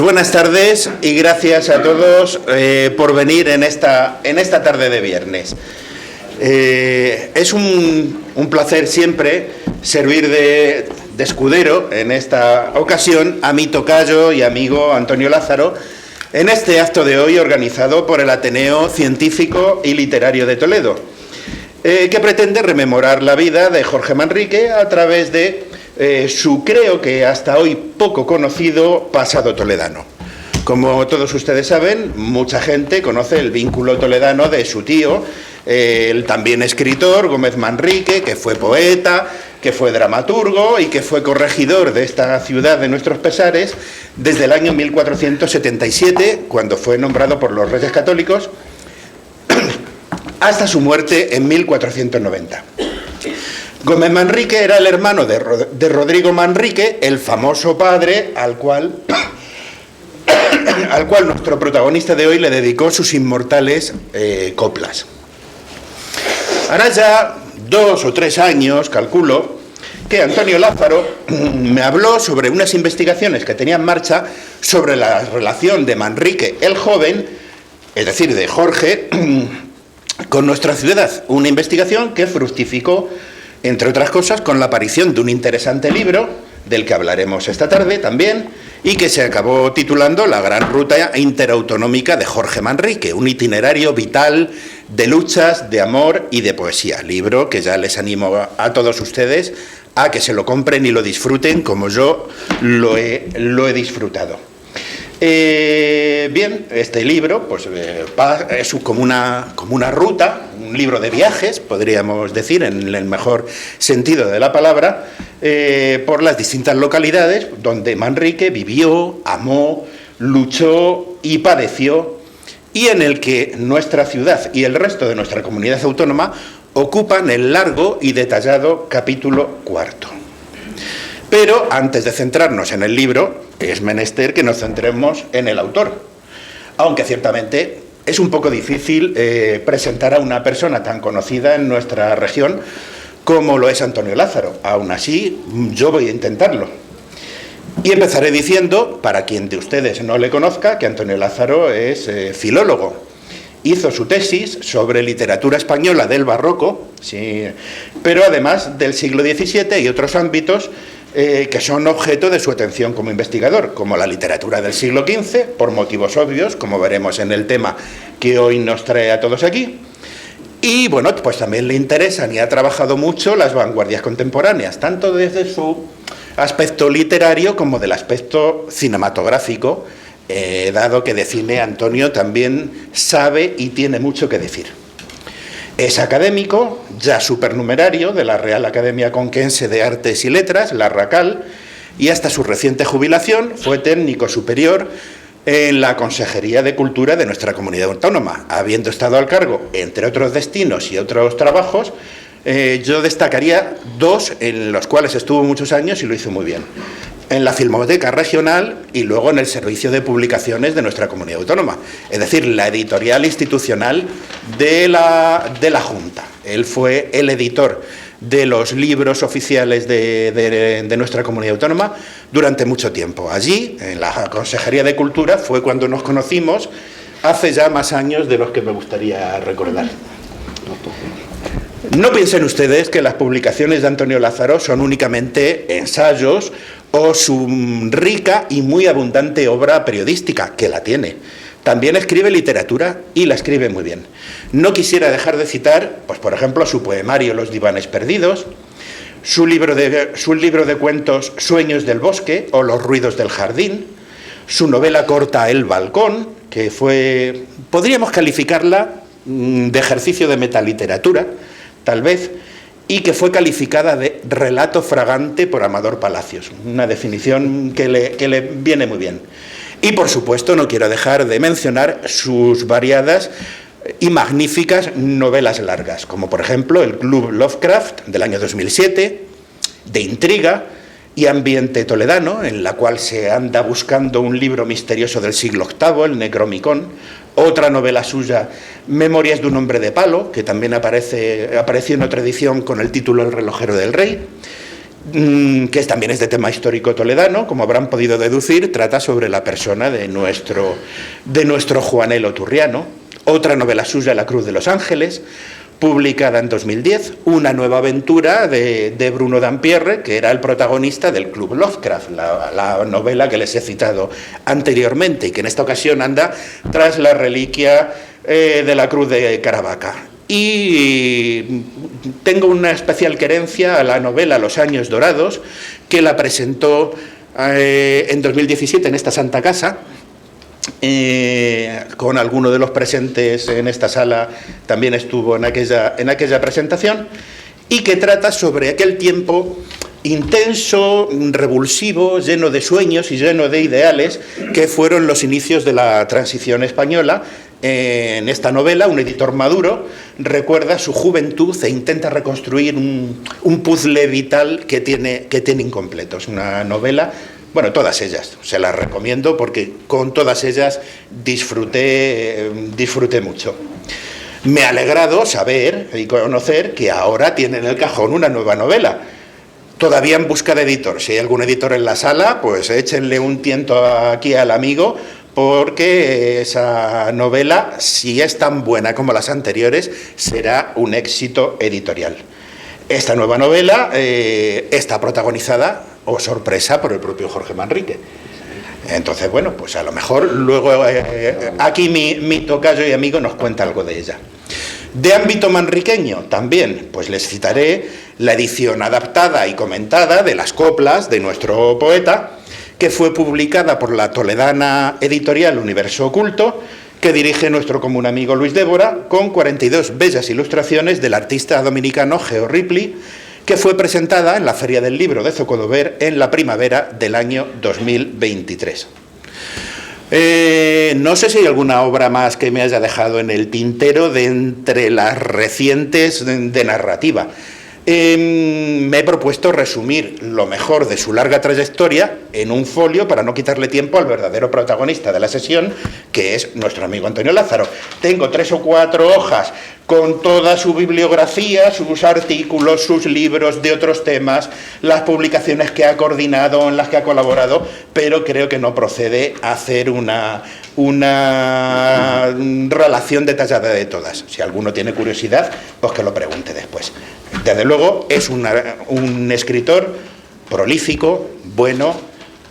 Pues buenas tardes y gracias a todos por venir en esta tarde de viernes. Es un placer siempre servir de escudero en esta ocasión a mi tocayo y amigo Antonio Lázaro en este acto de hoy organizado por el Ateneo Científico y Literario de Toledo, que pretende rememorar la vida de Jorge Manrique a través de su, creo que hasta hoy poco conocido, pasado toledano. Como todos ustedes saben, mucha gente conoce el vínculo toledano de su tío, el también escritor Gómez Manrique, que fue poeta, que fue dramaturgo y que fue corregidor de esta ciudad de nuestros pesares desde el año 1477, cuando fue nombrado por los Reyes Católicos, hasta su muerte en 1490. Gómez Manrique era el hermano de Rodrigo Manrique, el famoso padre al cual nuestro protagonista de hoy le dedicó sus inmortales coplas. Hará ya 2 o 3 años, calculo, que Antonio Lázaro me habló sobre unas investigaciones que tenía en marcha sobre la relación de Manrique el joven, es decir, de Jorge, con nuestra ciudad. Una investigación que fructificó, entre otras cosas, con la aparición de un interesante libro, del que hablaremos esta tarde también, y que se acabó titulando La Gran Ruta Interautonómica de Jorge Manrique, un itinerario vital de luchas, de amor y de poesía. Libro que ya les animo a todos ustedes a que se lo compren y lo disfruten como yo lo he disfrutado. Bien, este libro pues, es como una ruta, un libro de viajes, podríamos decir, en el mejor sentido de la palabra, por las distintas localidades donde Manrique vivió, amó, luchó y padeció, y en el que nuestra ciudad y el resto de nuestra comunidad autónoma ocupan el largo y detallado capítulo 4. Pero antes de centrarnos en el libro, es menester que nos centremos en el autor, aunque ciertamente es un poco difícil presentar a una persona tan conocida en nuestra región como lo es Antonio Lázaro. Aún así, yo voy a intentarlo. Y empezaré diciendo, para quien de ustedes no le conozca, que Antonio Lázaro es filólogo. Hizo su tesis sobre literatura española del barroco, sí, pero además del siglo XVII y otros ámbitos que son objeto de su atención como investigador, como la literatura del siglo XV, por motivos obvios, como veremos en el tema que hoy nos trae a todos aquí. Y bueno, pues también le interesan y ha trabajado mucho las vanguardias contemporáneas, tanto desde su aspecto literario como del aspecto cinematográfico, dado que de cine Antonio también sabe y tiene mucho que decir. Es académico, ya supernumerario, de la Real Academia Conquense de Artes y Letras, la RACAL, y hasta su reciente jubilación fue técnico superior en la Consejería de Cultura de nuestra comunidad autónoma, habiendo estado al cargo, entre otros destinos y otros trabajos. Yo destacaría 2 en los cuales estuvo muchos años y lo hizo muy bien. En la Filmoteca Regional y luego en el Servicio de Publicaciones de nuestra comunidad autónoma, es decir, la editorial institucional de la Junta. Él fue el editor de los libros oficiales de nuestra comunidad autónoma durante mucho tiempo. Allí, en la Consejería de Cultura, fue cuando nos conocimos, hace ya más años de los que me gustaría recordar. No piensen ustedes que las publicaciones de Antonio Lázaro son únicamente ensayos o su rica y muy abundante obra periodística, que la tiene. También escribe literatura y la escribe muy bien. No quisiera dejar de citar, pues por ejemplo, su poemario Los divanes perdidos, su libro de cuentos Sueños del bosque o Los ruidos del jardín, su novela corta El balcón, que podríamos calificarla de ejercicio de metaliteratura, tal vez, y que fue calificada de relato fragante por Amador Palacios, una definición que le viene muy bien. Y por supuesto no quiero dejar de mencionar sus variadas y magníficas novelas largas, como por ejemplo El Club Lovecraft del año 2007, de intriga y ambiente toledano, en la cual se anda buscando un libro misterioso del siglo VIII, el Necromicón. Otra novela suya, Memorias de un hombre de palo, que también apareció en otra edición con el título El relojero del rey. que también es de tema histórico toledano, como habrán podido deducir, trata sobre la persona de nuestro Juanelo Turriano. Otra novela suya, La Cruz de los Ángeles, publicada en 2010, una nueva aventura de Bruno Dampierre, que era el protagonista del Club Lovecraft, la novela que les he citado anteriormente, y que en esta ocasión anda tras la reliquia de la Cruz de Caravaca. Y tengo una especial querencia a la novela Los Años Dorados, que la presentó en 2017 en esta Santa Casa, con alguno de los presentes en esta sala, también estuvo en aquella presentación, y que trata sobre aquel tiempo intenso, revulsivo, lleno de sueños y lleno de ideales, que fueron los inicios de la transición española. En esta novela, un editor maduro recuerda su juventud e intenta reconstruir un puzzle vital que tiene incompleto. Es una novela, bueno, todas ellas, se las recomiendo porque con todas ellas disfruté mucho. Me ha alegrado saber y conocer que ahora tiene en el cajón una nueva novela. Todavía en busca de editor. Si hay algún editor en la sala, pues échenle un tiento aquí al amigo, porque esa novela, si es tan buena como las anteriores, será un éxito editorial. Esta nueva novela está protagonizada, oh sorpresa, por el propio Jorge Manrique. Entonces, bueno, pues a lo mejor luego aquí mi tocayo y amigo nos cuenta algo de ella. De ámbito manriqueño también, pues les citaré la edición adaptada y comentada de Las Coplas de nuestro poeta, que fue publicada por la toledana editorial Universo Oculto, que dirige nuestro común amigo Luis Débora, con 42 bellas ilustraciones del artista dominicano Geo Ripley, que fue presentada en la Feria del Libro de Zocodover en la primavera del año 2023. No sé si hay alguna obra más que me haya dejado en el tintero de entre las recientes de narrativa. Me he propuesto resumir lo mejor de su larga trayectoria en un folio para no quitarle tiempo al verdadero protagonista de la sesión, que es nuestro amigo Antonio Lázaro. Tengo 3 o 4 hojas con toda su bibliografía, sus artículos, sus libros de otros temas, las publicaciones que ha coordinado, en las que ha colaborado, pero creo que no procede a hacer una relación detallada de todas. Si alguno tiene curiosidad, pues que lo pregunte después. Desde luego es un escritor prolífico, bueno,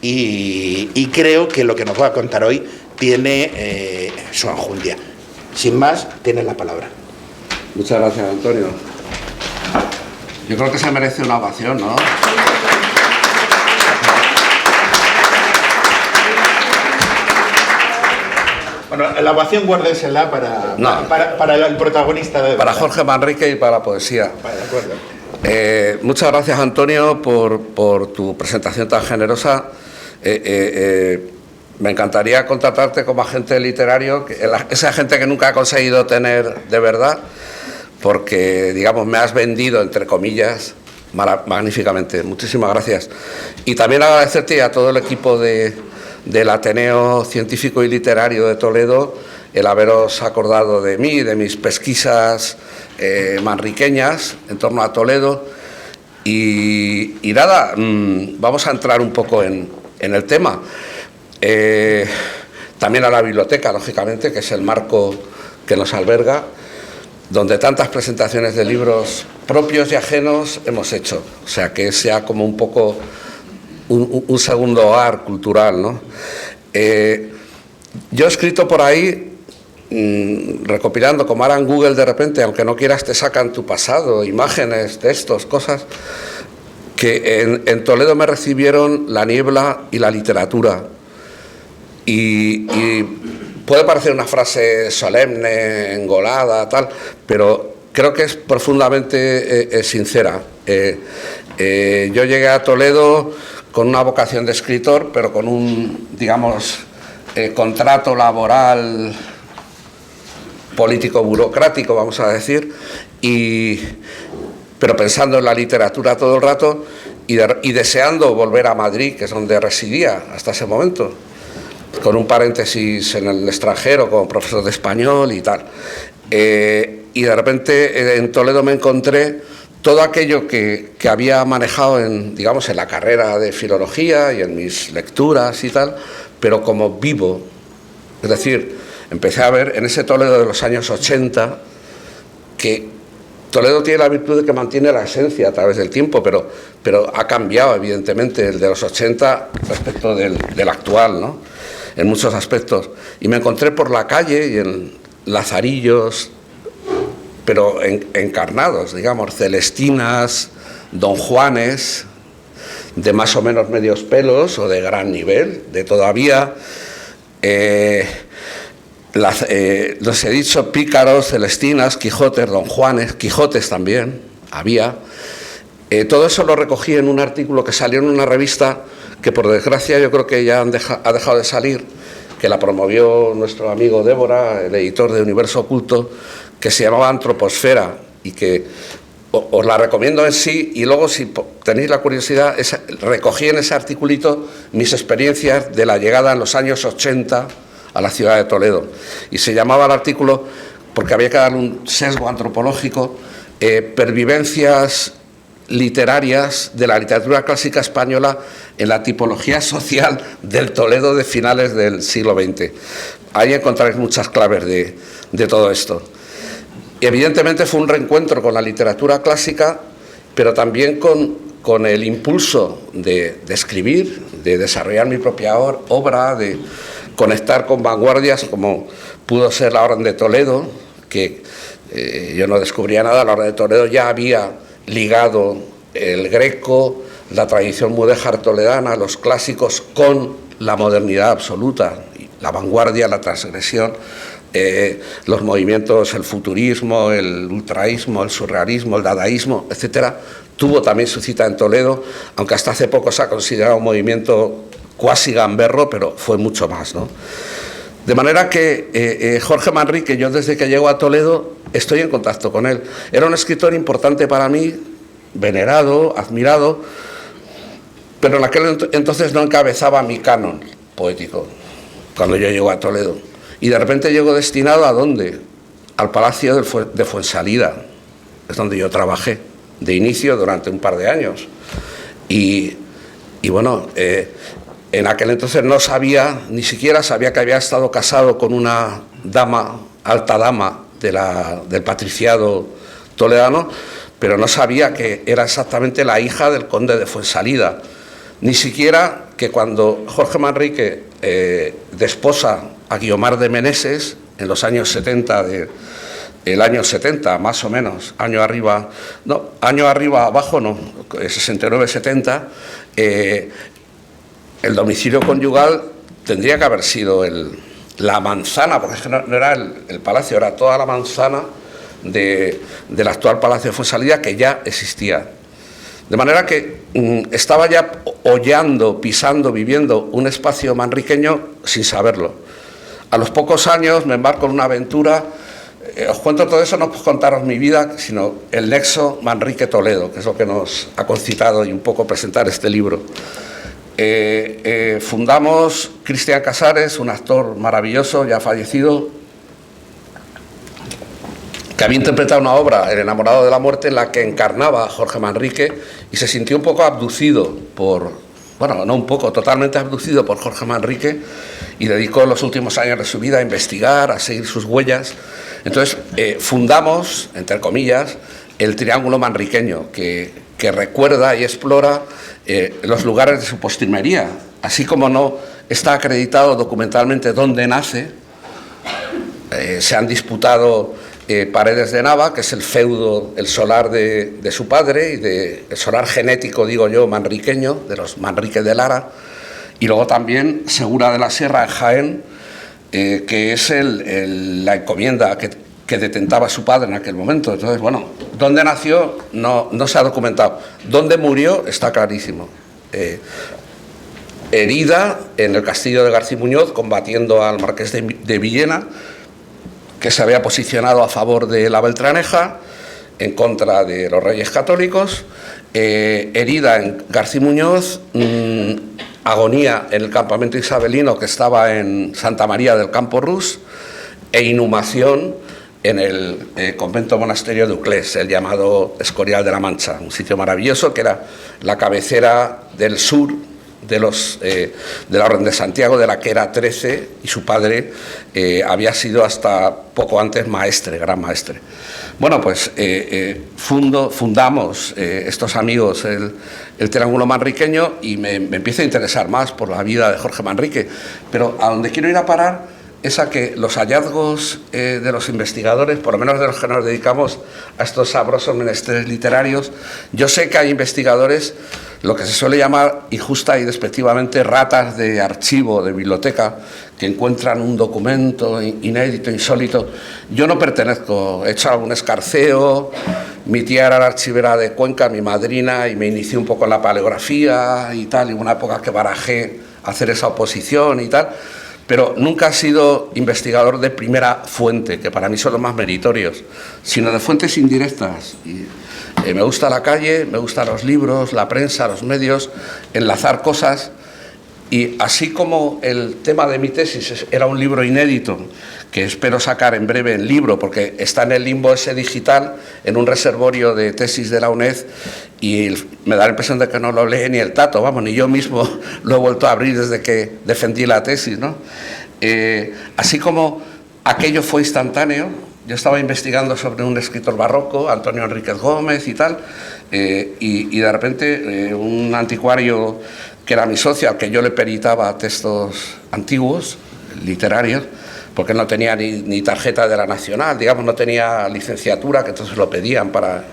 y creo que lo que nos va a contar hoy tiene su enjundia. Sin más, tienes la palabra. Muchas gracias, Antonio. Yo creo que se merece una ovación, ¿no? Bueno, la ovación guárdensela para el protagonista de... Para Jorge Manrique y para la poesía. Vale, de acuerdo. Muchas gracias, Antonio, por tu presentación tan generosa. Me encantaría contratarte como agente literario, esa gente que nunca ha conseguido tener de verdad, porque, digamos, me has vendido, entre comillas, magníficamente. Muchísimas gracias. Y también agradecerte y a todo el equipo del Ateneo Científico y Literario de Toledo el haberos acordado de mí, de mis pesquisas manriqueñas en torno a Toledo. Y nada, vamos a entrar un poco en el tema. También a la biblioteca, lógicamente, que es el marco que nos alberga, donde tantas presentaciones de libros propios y ajenos hemos hecho. O sea, que sea como un poco un segundo hogar cultural, ¿no? Yo he escrito por ahí, recopilando, como ahora en Google de repente, aunque no quieras te sacan tu pasado, imágenes, textos, cosas, que en Toledo me recibieron la niebla y la literatura. Y puede parecer una frase solemne, engolada, tal, pero creo que es profundamente sincera. Yo llegué a Toledo con una vocación de escritor, pero con un, digamos, contrato laboral político-burocrático, vamos a decir, pero pensando en la literatura todo el rato y deseando volver a Madrid, que es donde residía hasta ese momento, con un paréntesis en el extranjero como profesor de español y tal. Y de repente en Toledo me encontré todo aquello que había manejado en, digamos, en la carrera de filología y en mis lecturas y tal, pero como vivo. Es decir, empecé a ver en ese Toledo de los años 80 que Toledo tiene la virtud de que mantiene la esencia a través del tiempo, pero ha cambiado evidentemente el de los 80 respecto del actual, ¿no? En muchos aspectos. Y me encontré por la calle y en lazarillos, pero encarnados, digamos, celestinas, don Juanes, de más o menos medios pelos o de gran nivel, de todavía, los he dicho, pícaros, celestinas, Quijotes, don Juanes, Quijotes también había. Todo eso lo recogí en un artículo que salió en una revista que por desgracia yo creo que ya ha dejado de salir, que la promovió nuestro amigo Débora, el editor de Universo Oculto, que se llamaba Antroposfera, y que os la recomiendo en sí, y luego si tenéis la curiosidad, recogí en ese articulito mis experiencias de la llegada en los años 80 a la ciudad de Toledo, y se llamaba el artículo, porque había que darle un sesgo antropológico, pervivencias literarias de la literatura clásica española en la tipología social del Toledo de finales del siglo XX. Ahí encontraréis muchas claves de todo esto. Y evidentemente fue un reencuentro con la literatura clásica, pero también con el impulso de escribir, de desarrollar mi propia obra, de conectar con vanguardias como pudo ser la Orden de Toledo, que yo no descubría nada. La Orden de Toledo ya había ligado el Greco, la tradición mudéjar toledana, los clásicos, con la modernidad absoluta, la vanguardia, la transgresión, los movimientos, el futurismo, el ultraísmo, el surrealismo, el dadaísmo, etcétera. Tuvo también su cita en Toledo, aunque hasta hace poco se ha considerado un movimiento cuasi gamberro, pero fue mucho más, ¿no? De manera que Jorge Manrique, yo desde que llego a Toledo estoy en contacto con él. Era un escritor importante para mí, venerado, admirado, pero en aquel entonces no encabezaba mi canon poético cuando yo llego a Toledo. Y de repente llego destinado ¿a dónde? Al Palacio de Fuensalida, es donde yo trabajé de inicio durante un par de años. Y bueno, en aquel entonces no sabía, ni siquiera sabía que había estado casado con una dama, alta dama del patriciado toledano, pero no sabía que era exactamente la hija del conde de Fuensalida. Ni siquiera que cuando Jorge Manrique desposa a Guiomar de Meneses en los años 70, el año 70 más o menos, año arriba abajo no, 69-70, el domicilio conyugal tendría que haber sido la manzana, porque es que no era el palacio, era toda la manzana del actual Palacio de Fuensalida, que ya existía. De manera que estaba ya hollando, pisando, viviendo un espacio manriqueño sin saberlo. A los pocos años me embarco en una aventura. Os cuento todo eso, no por contaros mi vida, sino el nexo Manrique-Toledo, que es lo que nos ha concitado y un poco presentar este libro. Fundamos Cristian Casares, un actor maravilloso, ya fallecido, que había interpretado una obra, El enamorado de la muerte, en la que encarnaba a Jorge Manrique, y se sintió un poco abducido totalmente abducido por Jorge Manrique, y dedicó los últimos años de su vida a investigar, a seguir sus huellas. Entonces fundamos, entre comillas, el Triángulo Manriqueño, que recuerda y explora los lugares de su postrimería, así como no está acreditado documentalmente dónde nace. Se han disputado Paredes de Nava, que es el feudo, el solar de su padre, y el solar genético, digo yo, manriqueño, de los Manrique de Lara, y luego también Segura de la Sierra, en Jaén, que es la encomienda que detentaba su padre en aquel momento. Entonces, bueno, dónde nació no se ha documentado. Dónde murió está clarísimo. Herida en el castillo de Garcimuñoz, combatiendo al marqués de Villena, que se había posicionado a favor de la Beltraneja, en contra de los reyes católicos. Herida en Garcimuñoz, agonía en el campamento isabelino que estaba en Santa María del Campo Rus, e inhumación en el convento monasterio de Uclés, el llamado Escorial de la Mancha, un sitio maravilloso que era la cabecera del sur de la Orden de Santiago, de la que era 13, y su padre había sido hasta poco antes maestre, gran maestre. Bueno, pues fundamos estos amigos el Triángulo Manriqueño, y me empiezo a interesar más por la vida de Jorge Manrique, pero a donde quiero ir a parar es a que los hallazgos de los investigadores, por lo menos de los que nos dedicamos a estos sabrosos menesteres literarios, yo sé que hay investigadores, lo que se suele llamar injusta y despectivamente ratas de archivo, de biblioteca, que encuentran un documento inédito, insólito. Yo no pertenezco, he hecho algún escarceo, mi tía era la archivera de Cuenca, mi madrina, y me inicié un poco en la paleografía y tal, y una época que barajé hacer esa oposición y tal, pero nunca he sido investigador de primera fuente, que para mí son los más meritorios, sino de fuentes indirectas. Y, me gusta la calle, me gustan los libros, la prensa, los medios, enlazar cosas. Y así como el tema de mi tesis era un libro inédito, que espero sacar en breve en libro, porque está en el limbo ese digital, en un reservorio de tesis de la UNED, y me da la impresión de que no lo lee ni el tato, vamos, ni yo mismo lo he vuelto a abrir desde que defendí la tesis, ¿no? Así como aquello fue instantáneo, yo estaba investigando sobre un escritor barroco, Antonio Enríquez Gómez y tal, y de repente un anticuario que era mi socio, al que yo le peritaba textos antiguos, literarios, porque no tenía ni tarjeta de la Nacional, digamos, no tenía licenciatura, que entonces lo pedían para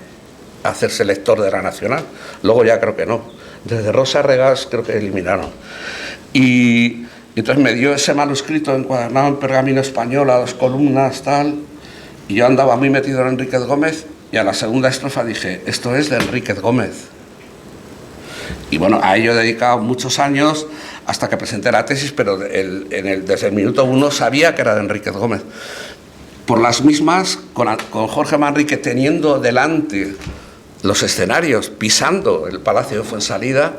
hacerse lector de la Nacional. Luego ya creo que no. Desde Rosa Regás creo que eliminaron. Y entonces me dio ese manuscrito encuadernado en pergamino español, a 2 columnas, tal, y yo andaba muy metido en Enríquez Gómez, y a la segunda estrofa dije, esto es de Enríquez Gómez. Y bueno, a ello he dedicado muchos años hasta que presenté la tesis, pero desde el minuto 1 sabía que era de Enríquez Gómez. Por las mismas, con Jorge Manrique teniendo delante los escenarios, pisando el Palacio de Fuensalida,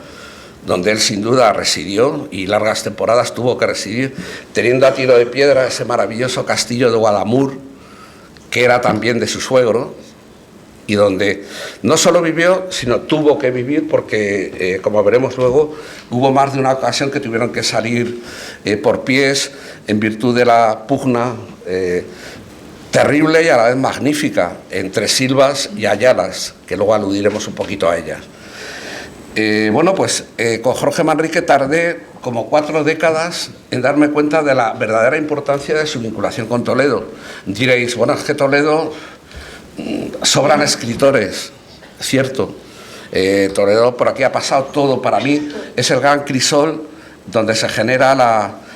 donde él sin duda residió y largas temporadas tuvo que residir, teniendo a tiro de piedra ese maravilloso castillo de Guadamur, que era también de su suegro, y donde no solo vivió, sino tuvo que vivir, porque, como veremos luego, hubo más de una ocasión que tuvieron que salir por pies en virtud de la pugna terrible y a la vez magnífica entre Silvas y Ayalas, que luego aludiremos un poquito a ellas. Bueno, pues con Jorge Manrique tardé como 4 décadas en darme cuenta de la verdadera importancia de su vinculación con Toledo. Diréis, bueno, es que Toledo sobran escritores, cierto. Toledo por aquí ha pasado todo. Para mí es el gran crisol donde se genera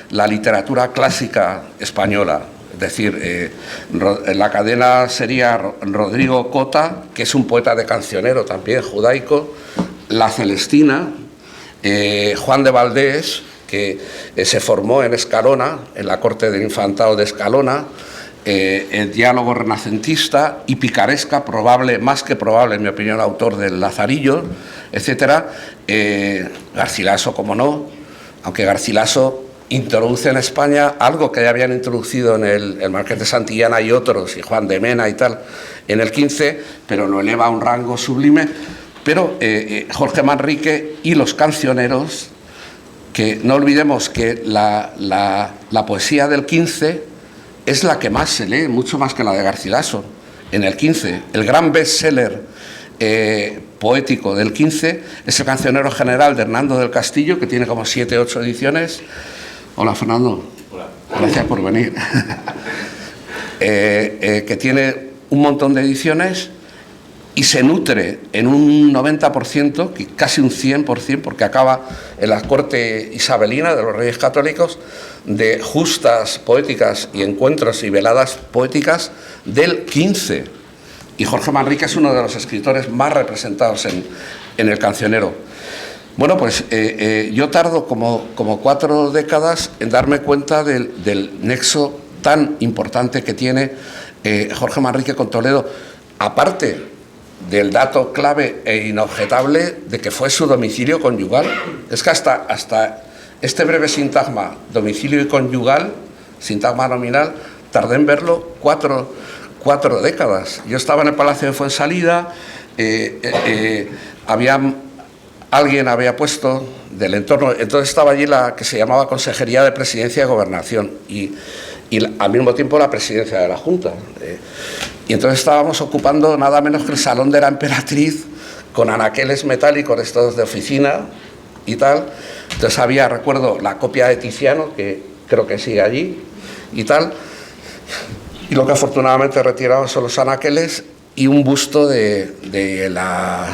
la literatura clásica española. Es decir, la cadena sería Rodrigo Cota, que es un poeta de cancionero también, judaico, La Celestina, Juan de Valdés, que se formó en Escalona, en la corte del infantado de Escalona, el diálogo renacentista y picaresca, probable, más que probable, en mi opinión, autor del Lazarillo, etcétera. Garcilaso, como no, aunque Garcilaso introduce en España algo que ya habían introducido en el Marqués de Santillana y otros, y Juan de Mena y tal, en el 15, pero lo eleva a un rango sublime. Pero Jorge Manrique y los cancioneros, que no olvidemos que la poesía del 15 es la que más se lee, mucho más que la de Garcilaso. En el 15, el gran bestseller poético del 15 es El cancionero general de Hernando del Castillo, que tiene como 7 o 8 ediciones. Hola, Fernando. Hola. Gracias por venir. Que tiene un montón de ediciones y se nutre en un 90%, casi un 100%, porque acaba en la corte isabelina de los Reyes Católicos, de justas poéticas y encuentros y veladas poéticas del 15. Y Jorge Manrique es uno de los escritores más representados en el cancionero. Bueno, pues yo tardo como 4 décadas en darme cuenta del nexo tan importante que tiene Jorge Manrique con Toledo, aparte del dato clave e inobjetable de que fue su domicilio conyugal. Es que hasta este breve sintagma, domicilio y conyugal, sintagma nominal, tardé en verlo 4 4 décadas. Yo estaba en el Palacio de Fuensalida, alguien había puesto del entorno, entonces estaba allí la que se llamaba Consejería de Presidencia y Gobernación y al mismo tiempo la presidencia de la Junta. Y entonces estábamos ocupando nada menos que el Salón de la Emperatriz con anaqueles metálicos estos de oficina y tal. Entonces había, recuerdo, la copia de Tiziano, que creo que sigue allí y tal. Y lo que afortunadamente retiraron son los anaqueles y un busto de la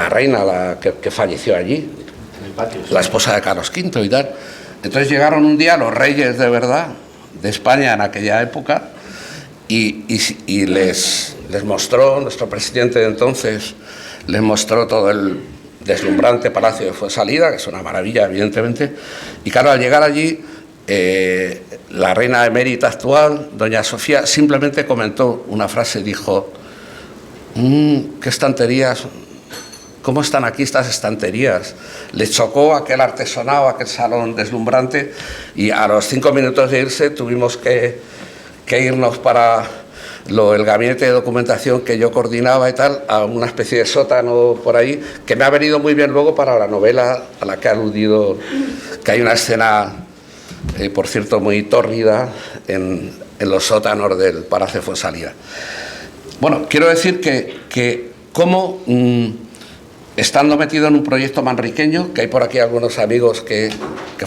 reina que falleció allí, en el patio, sí, la esposa de Carlos V y tal. Entonces llegaron un día los reyes de verdad de España en aquella época y les mostró, nuestro presidente de entonces, les mostró todo el deslumbrante Palacio de Fuensalida, que es una maravilla, evidentemente. Y claro, al llegar allí, la reina emérita actual, doña Sofía, simplemente comentó una frase, dijo: qué estanterías, ¿cómo están aquí estas estanterías? Le chocó aquel artesonado, aquel salón deslumbrante, y a los 5 minutos de irse tuvimos que irnos para el gabinete de documentación que yo coordinaba y tal, a una especie de sótano por ahí, que me ha venido muy bien luego para la novela a la que ha aludido, que hay una escena, por cierto, muy tórrida en los sótanos del Palacio de Fuensalida. Bueno, quiero decir que como estando metido en un proyecto manriqueño, que hay por aquí algunos amigos que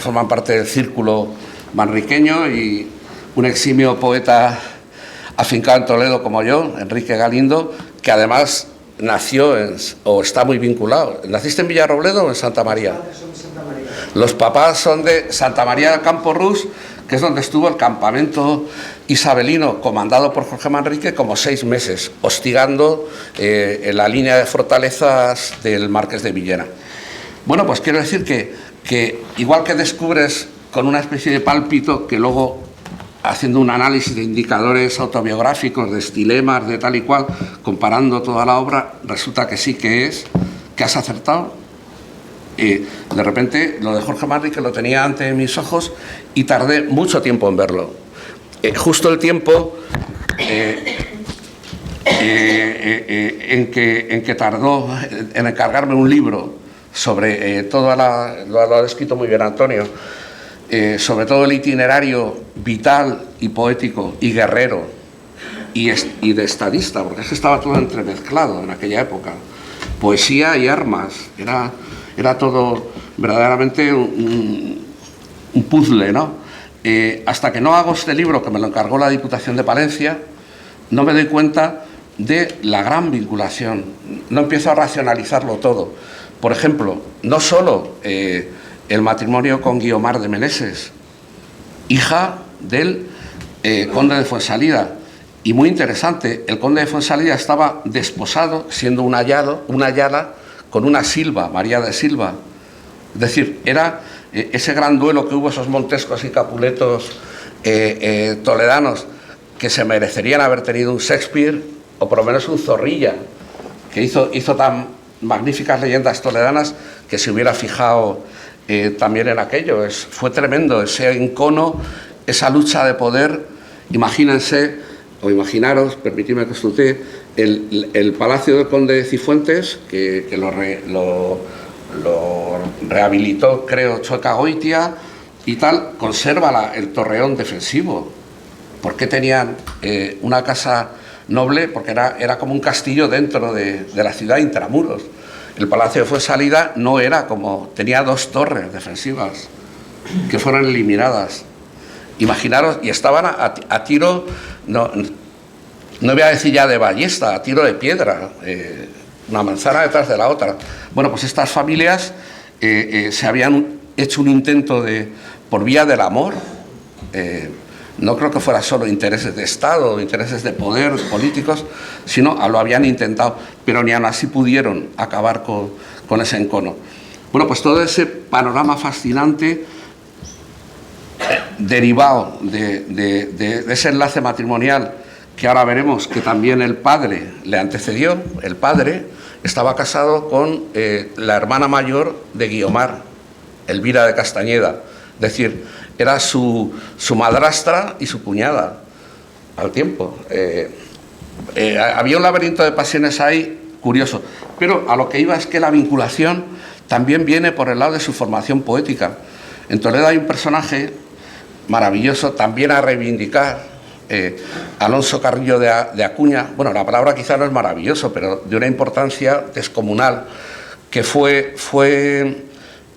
forman parte del círculo manriqueño, y un eximio poeta afincado en Toledo como yo, Enrique Galindo, que además nació o está muy vinculado. ¿Naciste en Villarrobledo o en Santa María? Los papás son de Santa María de Campo Rus, que es donde estuvo el campamento isabelino comandado por Jorge Manrique como 6 meses, hostigando en la línea de fortalezas del Marqués de Villena. Bueno, pues quiero decir que igual que descubres con una especie de pálpito, que luego, haciendo un análisis de indicadores autobiográficos, de estilemas, de tal y cual, comparando toda la obra, resulta que sí que has acertado. De repente lo de Jorge Manrique lo tenía ante mis ojos y tardé mucho tiempo en verlo. Justo el tiempo en que tardó en encargarme un libro sobre lo ha descrito muy bien Antonio, sobre todo el itinerario vital y poético y guerrero y de estadista, porque es que estaba todo entremezclado en aquella época, poesía y armas, era todo verdaderamente un puzzle, ¿no? Hasta que no hago este libro, que me lo encargó la Diputación de Palencia, no me doy cuenta de la gran vinculación, no empiezo a racionalizarlo todo. Por ejemplo, no solo el matrimonio con Guiomar de Meneses, hija del conde de Fuensalida, y muy interesante, el conde de Fuensalida estaba desposado, siendo un ayala, con una Silva, María de Silva. Es decir, era ese gran duelo que hubo, esos montescos y capuletos toledanos, que se merecerían haber tenido un Shakespeare, o por lo menos un Zorrilla, que hizo tan magníficas leyendas toledanas, que se hubiera fijado también en aquello. Fue tremendo ese encono, esa lucha de poder. Imagínense, o imaginaros, permitidme que os tutee, el Palacio del Conde de Cifuentes, que lo rehabilitó, creo, Chueca Goitia y tal, conserva el torreón defensivo. ¿Por qué tenían una casa noble? Porque era como un castillo dentro de la ciudad, intramuros. El Palacio de Fuensalida no era como... tenía 2 torres defensivas que fueron eliminadas. Imaginaros, y estaban a tiro, no voy a decir ya de ballesta, a tiro de piedra, una manzana detrás de la otra. Bueno, pues estas familias se habían hecho un intento por vía del amor, no creo que fuera solo intereses de Estado, intereses de poder políticos, sino lo habían intentado, pero ni aún así pudieron acabar con ese encono. Bueno, pues todo ese panorama fascinante, derivado de ese enlace matrimonial, que ahora veremos que también el padre le antecedió. El padre estaba casado con la hermana mayor de Guiomar, Elvira de Castañeda, es decir, era su madrastra y su cuñada. al tiempo. Había un laberinto de pasiones ahí curioso, pero a lo que iba es que la vinculación también viene por el lado de su formación poética. En Toledo hay un personaje maravilloso también a reivindicar, Alonso Carrillo de Acuña. Bueno, la palabra quizá no es maravilloso, pero de una importancia descomunal, que fue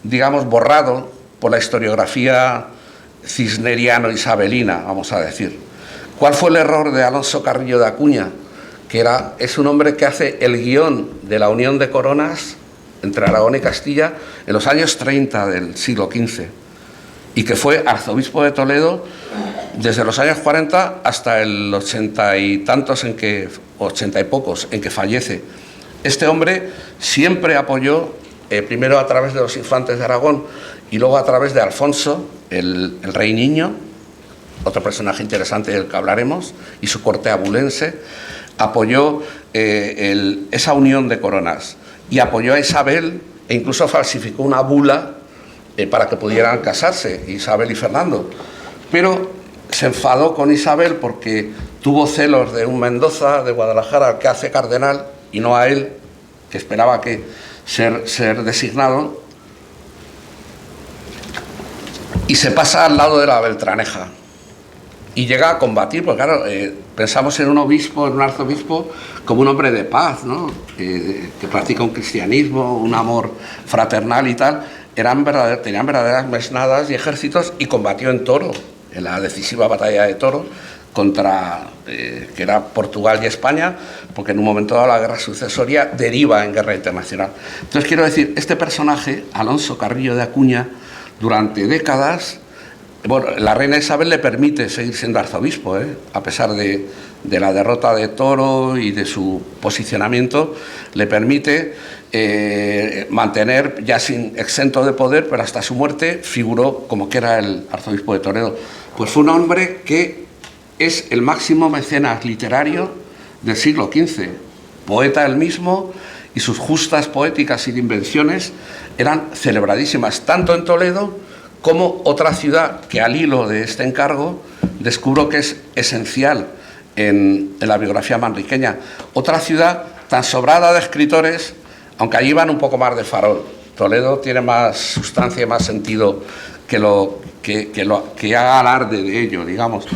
digamos, borrado por la historiografía cisneriano-isabelina, vamos a decir. ¿Cuál fue el error de Alonso Carrillo de Acuña? Que es un hombre que hace el guión de la unión de coronas entre Aragón y Castilla en los años 30 del siglo XV, y que fue arzobispo de Toledo desde los años 40 hasta el 80 y tantos, 80 y pocos, en que fallece. Este hombre siempre apoyó, primero a través de los infantes de Aragón y luego a través de Alfonso, el rey niño, otro personaje interesante del que hablaremos, y su corte abulense, apoyó esa unión de coronas y apoyó a Isabel, e incluso falsificó una bula para que pudieran casarse, Isabel y Fernando. Pero se enfadó con Isabel porque tuvo celos de un Mendoza de Guadalajara al que hace cardenal y no a él, que esperaba que ser designado, y se pasa al lado de la Beltraneja y llega a combatir, porque claro, pensamos en un obispo, en un arzobispo, como un hombre de paz, ¿no? Que practica un cristianismo, un amor fraternal y tal. Tenían verdaderas mesnadas y ejércitos, y combatió en Toro, en la decisiva batalla de Toro, contra, que era Portugal y España, porque en un momento dado la guerra sucesoria deriva en guerra internacional. Entonces quiero decir, este personaje, Alonso Carrillo de Acuña, durante décadas, bueno, la reina Isabel le permite seguir siendo arzobispo, a pesar de la derrota de Toro y de su posicionamiento, le permite mantener, ya sin exento de poder, pero hasta su muerte figuró como que era el arzobispo de Toledo. Pues fue un hombre que es el máximo mecenas literario del siglo XV, poeta él mismo, y sus justas poéticas y invenciones eran celebradísimas, tanto en Toledo como otra ciudad que, al hilo de este encargo, descubro que es esencial en la biografía manriqueña. Otra ciudad tan sobrada de escritores, aunque allí van un poco más de farol. Toledo tiene más sustancia y más sentido que haga alarde de ello, digamos.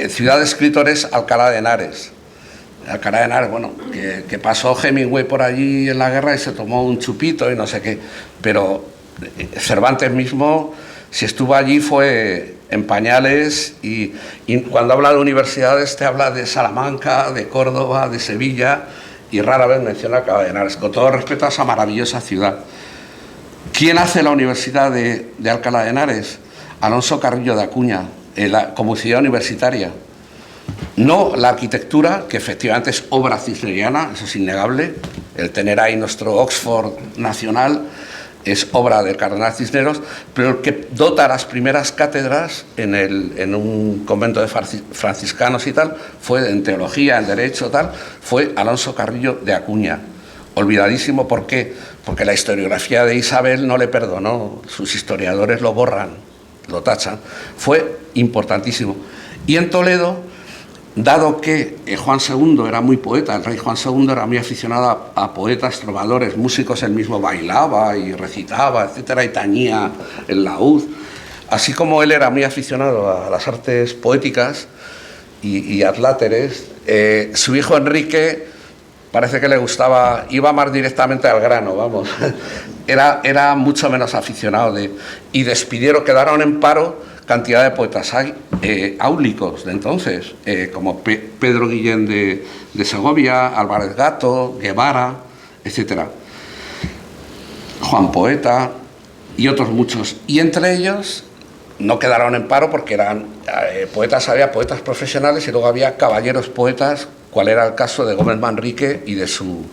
Ciudad de escritores, Alcalá de Henares. Alcalá de Henares, bueno, que pasó Hemingway por allí en la guerra y se tomó un chupito y no sé qué, pero Cervantes mismo, si estuvo allí, fue en pañales, y cuando habla de universidades te habla de Salamanca, de Córdoba, de Sevilla, y rara vez menciona Alcalá de Henares, con todo respeto a esa maravillosa ciudad. ¿Quién hace la Universidad de Alcalá de Henares? Alonso Carrillo de Acuña, como ciudad universitaria. No la arquitectura, que efectivamente es obra cisneriana, eso es innegable. El tener ahí nuestro Oxford nacional es obra del cardenal Cisneros, pero el que dota las primeras cátedras en un convento de franciscanos y tal, fue en teología, en derecho, tal, fue Alonso Carrillo de Acuña. Olvidadísimo, ¿por qué? Porque la historiografía de Isabel no le perdonó, sus historiadores lo borran, lo tachan. Fue importantísimo. Y en Toledo, dado que Juan II era muy poeta, el rey Juan II era muy aficionado a poetas, trovadores, músicos, él mismo bailaba y recitaba, etcétera, y tañía el laúd. Así como él era muy aficionado a las artes poéticas y adláteres, su hijo Enrique parece que le gustaba, iba más directamente al grano, vamos. Era mucho menos aficionado y quedaron en paro cantidad de poetas áulicos de entonces, como Pedro Guillén de Segovia, Álvarez Gato, Guevara, etcétera, Juan Poeta y otros muchos. Y entre ellos no quedaron en paro porque eran poetas, había poetas profesionales y luego había caballeros poetas, cual era el caso de Gómez Manrique y de su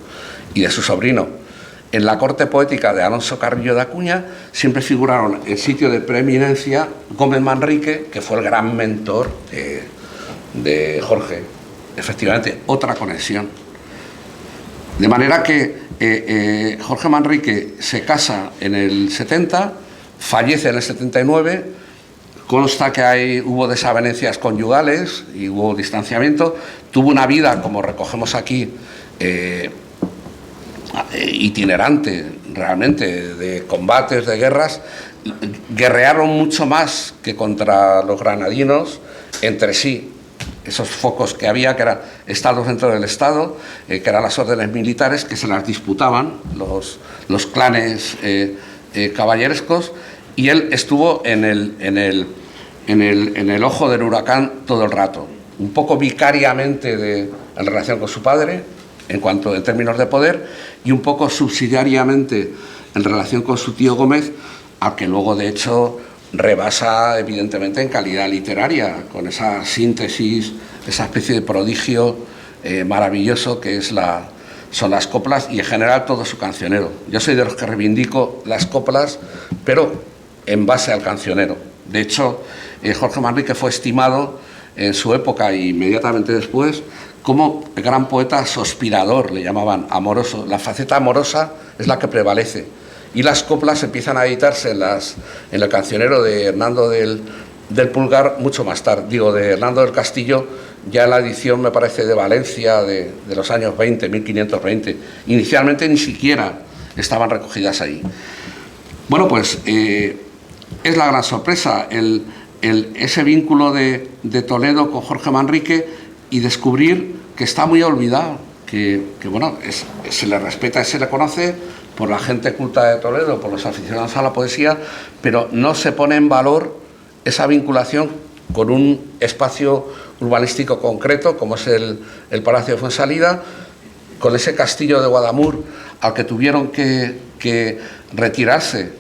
sobrino. En la corte poética de Alonso Carrillo de Acuña siempre figuraron en sitio de preeminencia Gómez Manrique, que fue el gran mentor de Jorge. Efectivamente, otra conexión. De manera que Jorge Manrique se casa en el 70, fallece en el 79, Consta que hubo desavenencias conyugales y hubo distanciamiento. Tuvo una vida, como recogemos aquí, itinerante, realmente, de combates, de guerras. Guerrearon mucho más que contra los granadinos entre sí. Esos focos que había, que eran estados dentro del Estado, que eran las órdenes militares, que se las disputaban los clanes caballerescos, y él estuvo en el ojo del huracán todo el rato, un poco vicariamente en relación con su padre, en términos de poder, y un poco subsidiariamente en relación con su tío Gómez, al que luego, de hecho, rebasa evidentemente en calidad literaria, con esa síntesis, esa especie de prodigio maravilloso que son las coplas y en general todo su cancionero. Yo soy de los que reivindico las coplas, pero en base al cancionero. De hecho, Jorge Manrique fue estimado en su época e inmediatamente después como el gran poeta sospirador, le llamaban, amoroso. La faceta amorosa es la que prevalece. Y las coplas empiezan a editarse en el cancionero de Hernando del Pulgar mucho más tarde, de Hernando del Castillo, ya en la edición, me parece, de Valencia de los años 20, 1520. Inicialmente ni siquiera estaban recogidas ahí. Bueno, pues es la gran sorpresa, ese vínculo de Toledo con Jorge Manrique, y descubrir que está muy olvidado, que bueno, se le respeta y se le conoce por la gente culta de Toledo, por los aficionados a la poesía, pero no se pone en valor esa vinculación con un espacio urbanístico concreto, como es el Palacio de Fuensalida, con ese castillo de Guadamur, al que tuvieron que retirarse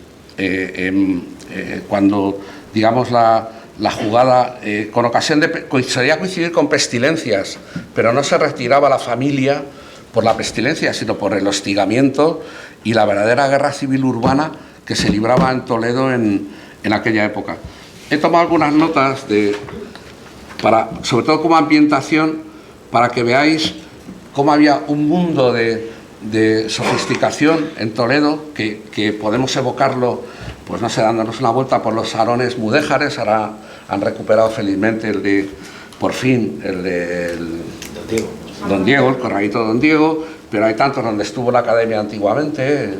cuando, digamos, la jugada, con ocasión solía coincidir con pestilencias, pero no se retiraba la familia por la pestilencia, sino por el hostigamiento y la verdadera guerra civil urbana que se libraba en Toledo en aquella época. He tomado algunas notas sobre todo como ambientación, para que veáis cómo había un mundo de sofisticación en Toledo, que podemos evocarlo, pues no sé, dándonos una vuelta por los salones mudéjares. Ahora han recuperado felizmente por fin, el de Don Diego, el corralito de Don Diego, pero hay tantos donde estuvo la academia antiguamente,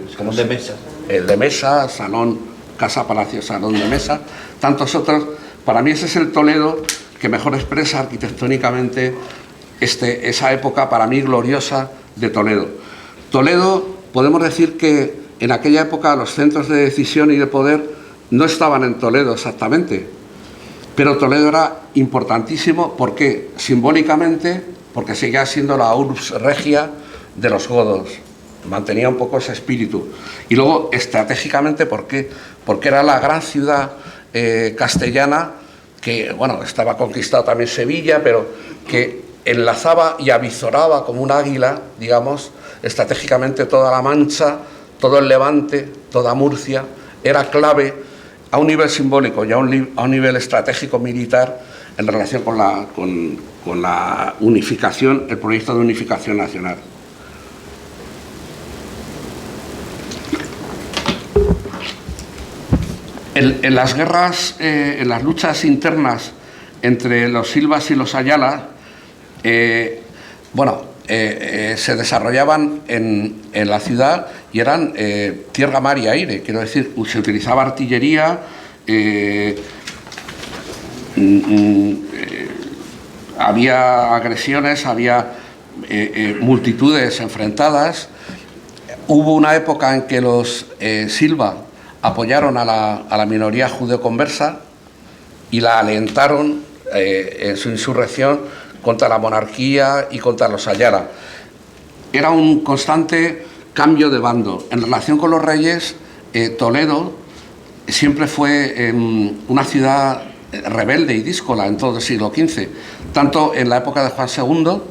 el de Mesa, Salón, Casa Palacio, Salón de Mesa, tantos otros. Para mí ese es el Toledo que mejor expresa arquitectónicamente esa época, para mí, gloriosa de Toledo. Toledo, podemos decir que en aquella época los centros de decisión y de poder no estaban en Toledo exactamente, pero Toledo era importantísimo. ¿Por qué? Simbólicamente, porque seguía siendo la urbs regia de los godos, mantenía un poco ese espíritu. Y luego, estratégicamente, ¿por qué? Porque era la gran ciudad castellana, que, bueno, estaba conquistado también Sevilla, pero que enlazaba y avizoraba como un águila, digamos, estratégicamente toda la Mancha, todo el Levante, toda Murcia. Era clave a un nivel simbólico y a un nivel estratégico militar en relación con la unificación, el proyecto de unificación nacional. En las guerras, en las luchas internas entre los Silvas y los Ayala, se desarrollaban en la ciudad y eran tierra, mar y aire. Quiero decir, se utilizaba artillería, había agresiones, había multitudes enfrentadas. Hubo una época en que los Silva apoyaron a la minoría judeoconversa y la alentaron en su insurrección contra la monarquía y contra los Ayala. Era un constante cambio de bando. En relación con los reyes, Toledo siempre fue una ciudad rebelde y díscola en todo el siglo XV, tanto en la época de Juan II,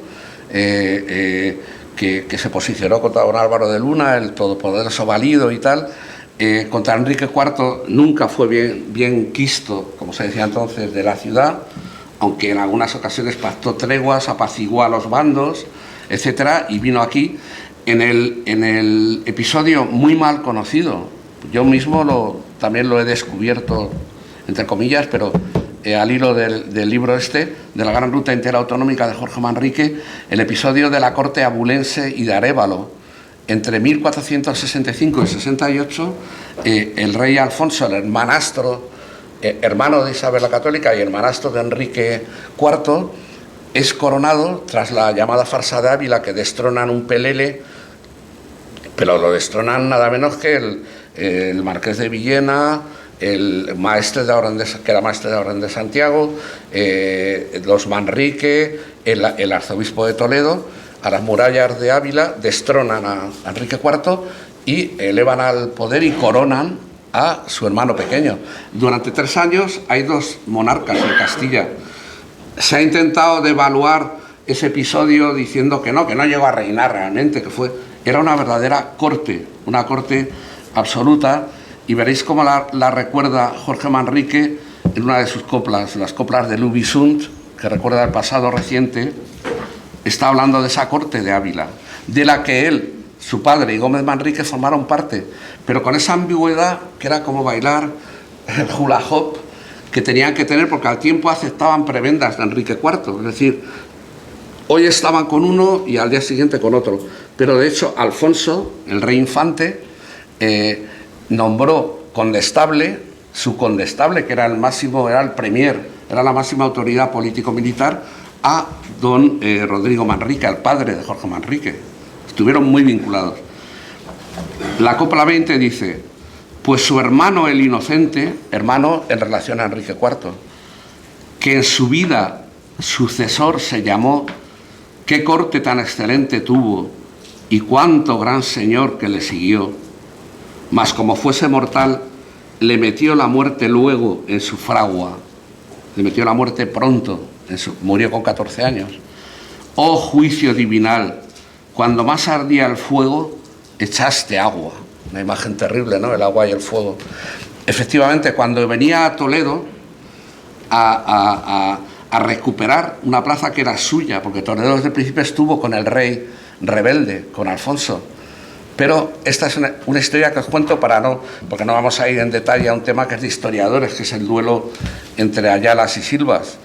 que se posicionó contra don Álvaro de Luna, el todopoderoso Valido y tal. Contra Enrique IV nunca fue bien quisto, como se decía entonces, de la ciudad, aunque en algunas ocasiones pactó treguas, apaciguó a los bandos, etcétera, y vino aquí en el episodio muy mal conocido. Yo mismo también lo he descubierto entre comillas, pero al hilo del libro este, de la Gran Ruta Interautonómica de Jorge Manrique, el episodio de la corte abulense y de Arévalo. Entre 1465 y 68, el rey Alfonso, el hermanastro, hermano de Isabel la Católica y hermanastro de Enrique IV, es coronado tras la llamada farsa de Ávila, que destronan un pelele, pero lo destronan nada menos que el marqués de Villena, el maestre de Orden que era maestre de Orden de Santiago, los Manrique, el arzobispo de Toledo, a las murallas de Ávila, destronan a Enrique IV y elevan al poder y coronan a su hermano pequeño. Durante 3 años hay 2 monarcas en Castilla. Se ha intentado devaluar ese episodio diciendo que no llegó a reinar realmente, era una verdadera corte, una corte absoluta, y veréis cómo la recuerda Jorge Manrique en una de sus coplas, las coplas de Lubisund, que recuerda el pasado reciente. Está hablando de esa corte de Ávila, de la que él, su padre y Gómez Manrique formaron parte, pero con esa ambigüedad que era como bailar el hula hop que tenían que tener, porque al tiempo aceptaban prebendas de Enrique IV, es decir, hoy estaban con uno y al día siguiente con otro. Pero de hecho Alfonso, el rey infante, nombró condestable, su condestable, que era el máximo, era el premier, era la máxima autoridad político-militar, a don Rodrigo Manrique, al padre de Jorge Manrique. Estuvieron muy vinculados. La copla 20 dice: pues su hermano el inocente, hermano en relación a Enrique IV, que en su vida sucesor se llamó, qué corte tan excelente tuvo y cuánto gran señor que le siguió, mas como fuese mortal, le metió la muerte luego en su fragua, le metió la muerte pronto, murió con 14 años. Oh juicio divinal, cuando más ardía el fuego, echaste agua. Una imagen terrible, ¿no? El agua y el fuego. Efectivamente, cuando venía a Toledo a recuperar una plaza que era suya, porque Toledo desde el principio estuvo con el rey rebelde, con Alfonso. Pero esta es una historia que os cuento porque no vamos a ir en detalle a un tema que es de historiadores, que es el duelo entre Ayalas y Silvas,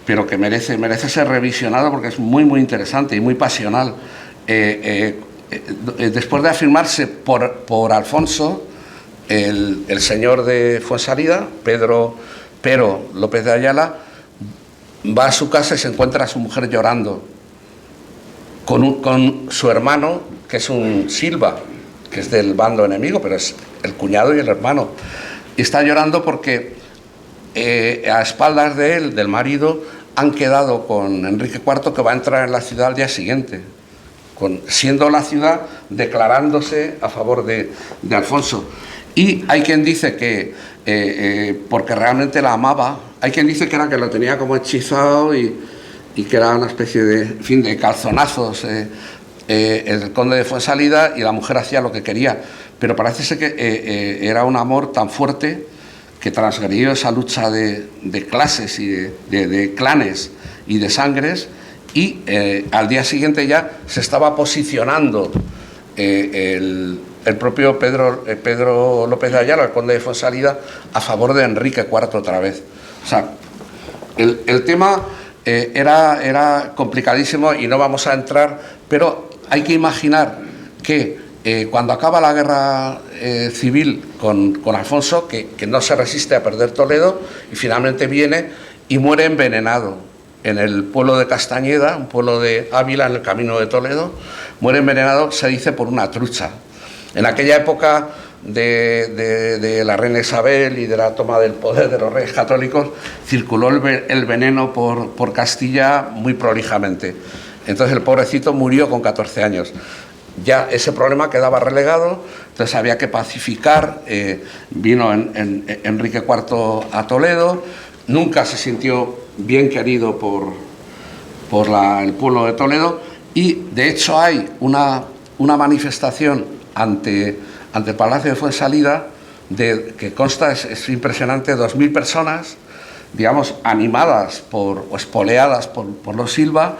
pero que merece ser revisionado porque es muy, muy interesante y muy pasional. Después de afirmarse por Alfonso, el señor de Fuensalida, Pedro López de Ayala, va a su casa y se encuentra a su mujer llorando con su hermano, que es un Silva, que es del bando enemigo, pero es el cuñado y el hermano, y está llorando porque a espaldas de él, del marido, han quedado con Enrique IV, que va a entrar en la ciudad al día siguiente, siendo la ciudad declarándose a favor de Alfonso. Y hay quien dice que, porque realmente la amaba, hay quien dice que era que lo tenía como hechizado y que era una especie de calzonazos el conde de Fuensalida, y la mujer hacía lo que quería, pero parece ser que era un amor tan fuerte que transgredió esa lucha de clases y de clanes y de sangres, y al día siguiente ya se estaba posicionando el propio Pedro López de Ayala, el conde de Fuensalida, a favor de Enrique IV otra vez. O sea, el tema era complicadísimo y no vamos a entrar, pero hay que imaginar que cuando acaba la guerra civil con Alfonso, que no se resiste a perder Toledo, y finalmente viene y muere envenenado en el pueblo de Castañeda, un pueblo de Ávila, en el camino de Toledo, muere envenenado, se dice, por una trucha. En aquella época de la reina Isabel y de la toma del poder de los reyes católicos, circuló el veneno por Castilla muy prolijamente. Entonces el pobrecito murió con 14 años. Ya ese problema quedaba relegado, entonces había que pacificar. Vino Enrique IV a Toledo, nunca se sintió bien querido por el pueblo de Toledo, y de hecho hay una manifestación ante el Palacio de Fuensalida que consta, es impresionante, 2.000 personas, digamos, animadas o espoleadas por los Silva,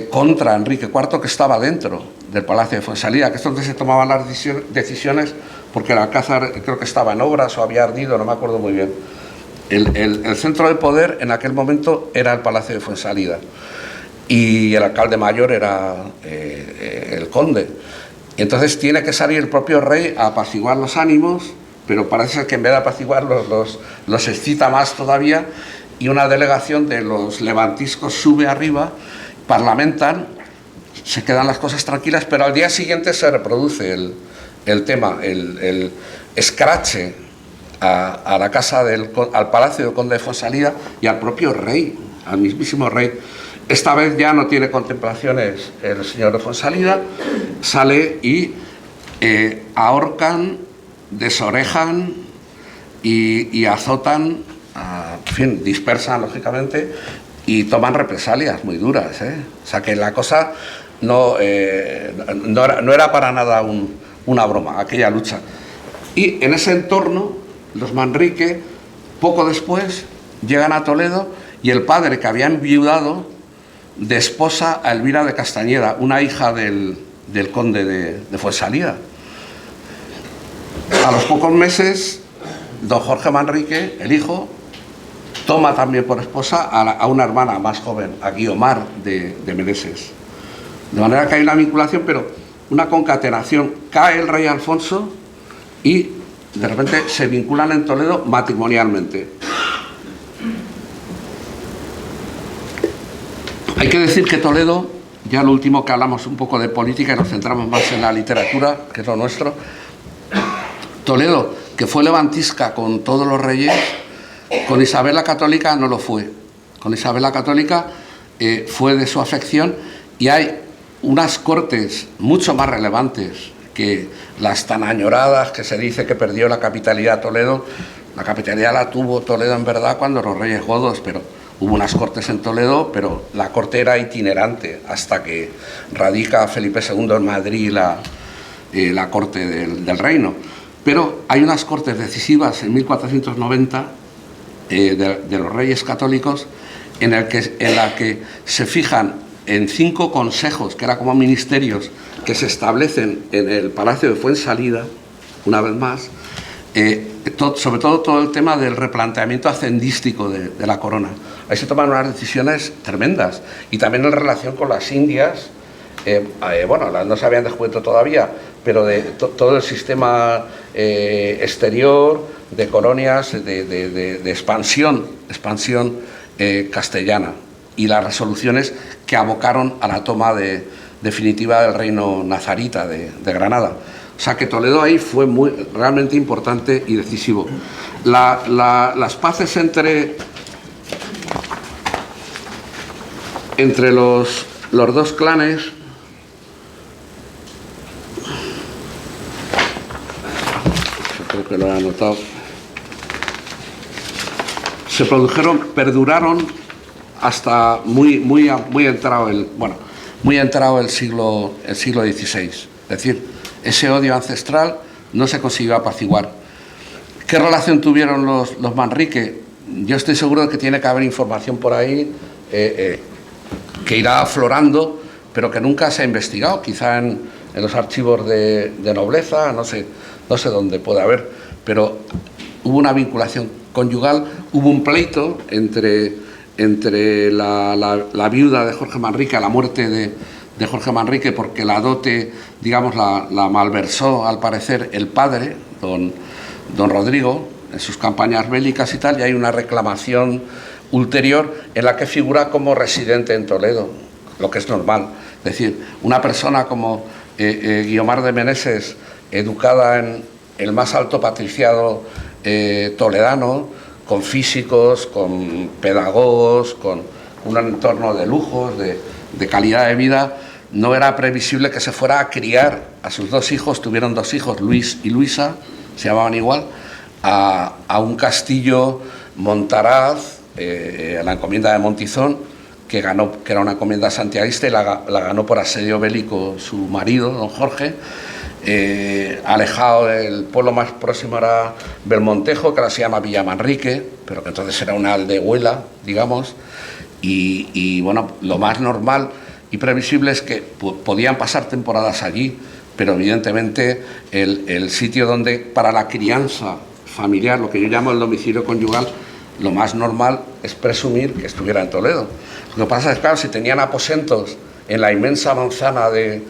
contra Enrique IV, que estaba dentro del Palacio de Fuensalida, que es donde se tomaban las decisiones, porque el Alcázar creo que estaba en obras o había ardido, no me acuerdo muy bien. el centro de poder en aquel momento era el Palacio de Fuensalida y el alcalde mayor era el conde. Y entonces tiene que salir el propio rey a apaciguar los ánimos, pero parece ser que en vez de apaciguarlos los excita más todavía, y una delegación de los levantiscos sube arriba, parlamentan, se quedan las cosas tranquilas, pero al día siguiente se reproduce el tema, el escrache a la casa al palacio del conde de Fuensalida y al propio rey, al mismísimo rey. Esta vez ya no tiene contemplaciones el señor de Fuensalida, sale y ahorcan, desorejan y azotan, en fin, dispersan lógicamente y toman represalias muy duras, ¿eh? O sea que la cosa no era para nada una broma, aquella lucha. Y en ese entorno, los Manrique, poco después, llegan a Toledo y el padre, que había enviudado, desposa a Elvira de Castañeda, una hija del conde de Fuensalida. A los pocos meses, don Jorge Manrique, el hijo, toma también por esposa a una hermana más joven, a Guiomar de Meneses. De manera que hay una vinculación, pero una concatenación. Cae el rey Alfonso y de repente se vinculan en Toledo matrimonialmente. Hay que decir que Toledo, ya lo último que hablamos un poco de política y nos centramos más en la literatura, que es lo nuestro, Toledo, que fue levantisca con todos los reyes, con Isabel la Católica no lo fue. Con Isabel la Católica fue de su afección y hay unas cortes mucho más relevantes que las tan añoradas que se dice que perdió la capitalidad Toledo. La capitalidad la tuvo Toledo en verdad cuando los reyes godos, pero hubo unas cortes en Toledo, pero la corte era itinerante hasta que radica Felipe II en Madrid la corte del reino. Pero hay unas cortes decisivas en 1490 de los reyes católicos en la que se fijan en 5 consejos, que eran como ministerios, que se establecen en el Palacio de Fuensalida, una vez más, sobre todo el tema del replanteamiento hacendístico de la corona. Ahí se toman unas decisiones tremendas, y también en relación con las Indias, no se habían descubierto todavía, pero de todo el sistema exterior, de colonias, de expansión castellana, y las resoluciones que abocaron a la toma definitiva del reino nazarita de Granada. O sea que Toledo ahí fue realmente importante y decisivo. Las paces entre los dos clanes creo que lo he anotado, se perduraron hasta muy entrado el siglo XVI. Es decir, ese odio ancestral no se consiguió apaciguar. ¿Qué relación tuvieron los Manrique? Yo estoy seguro de que tiene que haber información por ahí que irá aflorando, pero que nunca se ha investigado, quizá en los archivos de nobleza, no sé dónde puede haber, pero hubo una vinculación conyugal, hubo un pleito entre la viuda de Jorge Manrique, a la muerte de Jorge Manrique, porque la dote, digamos, la malversó al parecer el padre, don Rodrigo, en sus campañas bélicas y tal, y hay una reclamación ulterior en la que figura como residente en Toledo, lo que es normal. Es decir, una persona como Guiomar de Meneses, educada en el más alto patriciado toledano, con físicos, con pedagogos, con un entorno de lujos, de calidad de vida, no era previsible que se fuera a criar a sus 2 hijos, tuvieron 2 hijos, Luis y Luisa, se llamaban igual, a un castillo Montaraz, a la encomienda de Montizón, que era una encomienda santiaguista, y la ganó por asedio bélico su marido, don Jorge. Alejado del pueblo más próximo era Belmontejo, que ahora se llama Villamanrique, pero que entonces era una aldehuela, digamos, y bueno, lo más normal y previsible es que podían pasar temporadas allí, pero evidentemente el sitio donde para la crianza familiar, lo que yo llamo el domicilio conyugal, lo más normal es presumir que estuviera en Toledo. Lo que pasa es que, claro, si tenían aposentos en la inmensa manzana del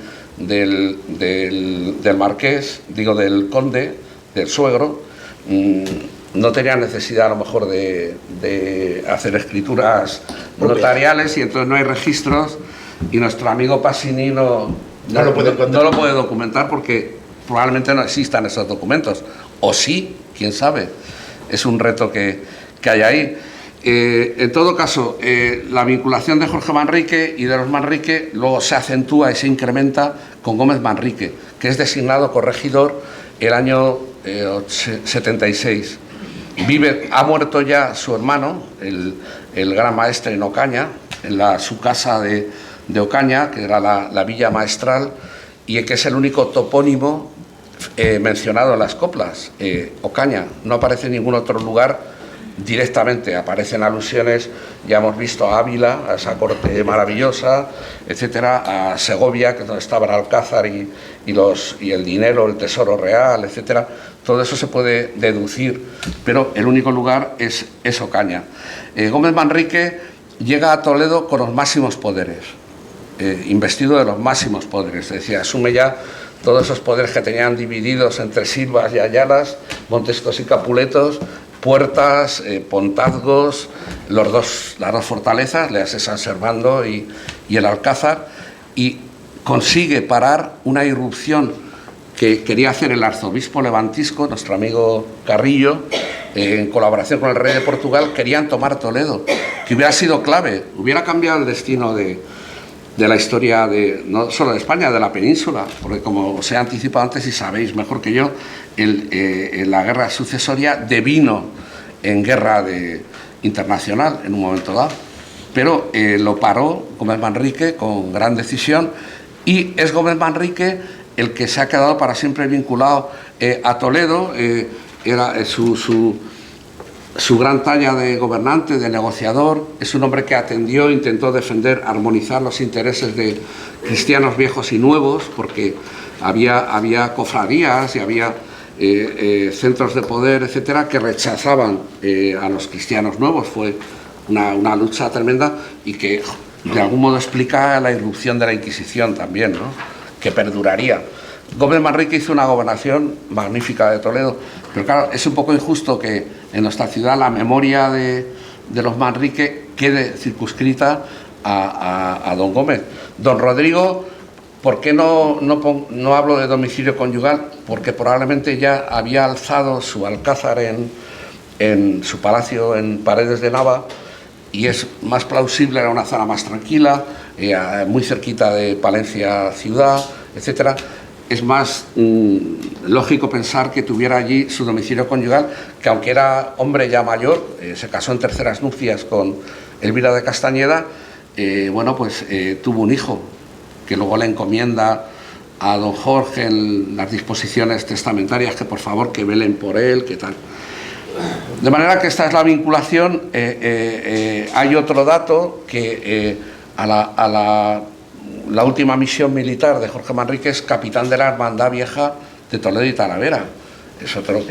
marqués, digo, del conde, del suegro, no tenían necesidad a lo mejor de hacer escrituras notariales, y entonces no hay registros, y nuestro amigo Pasini no lo puede documentar porque probablemente no existan esos documentos, o sí, quién sabe, es un reto que hay ahí. En todo caso, la vinculación de Jorge Manrique y de los Manrique luego se acentúa y se incrementa con Gómez Manrique, que es designado corregidor el año 76. Ha muerto ya su hermano, el gran maestre en Ocaña, en su casa de Ocaña, que era la villa maestral, y que es el único topónimo mencionado en las coplas. Ocaña, no aparece en ningún otro lugar directamente, aparecen alusiones, ya hemos visto a Ávila, a esa corte maravillosa, etcétera, a Segovia, que es donde estaba el Alcázar y el dinero, el tesoro real, etcétera. Todo eso se puede deducir, pero el único lugar es Ocaña. Gómez Manrique llega a Toledo con los máximos poderes, investido de los máximos poderes, es decir, asume ya todos esos poderes que tenían divididos entre Silvas y Ayalas, Montescos y Capuletos, Puertas, Pontazgos, las dos fortalezas, le hace San Servando y el Alcázar, y consigue parar una irrupción que quería hacer el arzobispo levantisco, nuestro amigo Carrillo, en colaboración con el rey de Portugal. Querían tomar Toledo, que hubiera sido clave, hubiera cambiado el destino de la historia no solo de España, de la península, porque como os he anticipado antes y sabéis mejor que yo, la guerra sucesoria devino en guerra internacional en un momento dado, pero lo paró Gómez Manrique con gran decisión, y es Gómez Manrique el que se ha quedado para siempre vinculado a Toledo. Era su gran talla de gobernante, de negociador. Es un hombre que atendió, intentó defender, armonizar los intereses de cristianos viejos y nuevos, porque había cofradías y había centros de poder, etcétera, que rechazaban a los cristianos nuevos. Fue una lucha tremenda, y que de algún modo explica la irrupción de la Inquisición también, ¿no?, que perduraría. Gómez Manrique hizo una gobernación magnífica de Toledo, pero claro, es un poco injusto que en nuestra ciudad la memoria de los Manrique quede circunscrita a don Gómez. Don Rodrigo, ¿por qué no hablo de domicilio conyugal? Porque probablemente ya había alzado su alcázar en su palacio en Paredes de Nava, y es más plausible, era una zona más tranquila, muy cerquita de Palencia ciudad, etcétera. Es más lógico pensar que tuviera allí su domicilio conyugal, que aunque era hombre ya mayor, se casó en terceras nupcias con Elvira de Castañeda, tuvo un hijo, que luego le encomienda a don Jorge en las disposiciones testamentarias que por favor que velen por él, que tal. De manera que esta es la vinculación. Hay otro dato, que la última misión militar de Jorge Manrique es capitán de la Hermandad Vieja de Toledo y Talavera. Es otro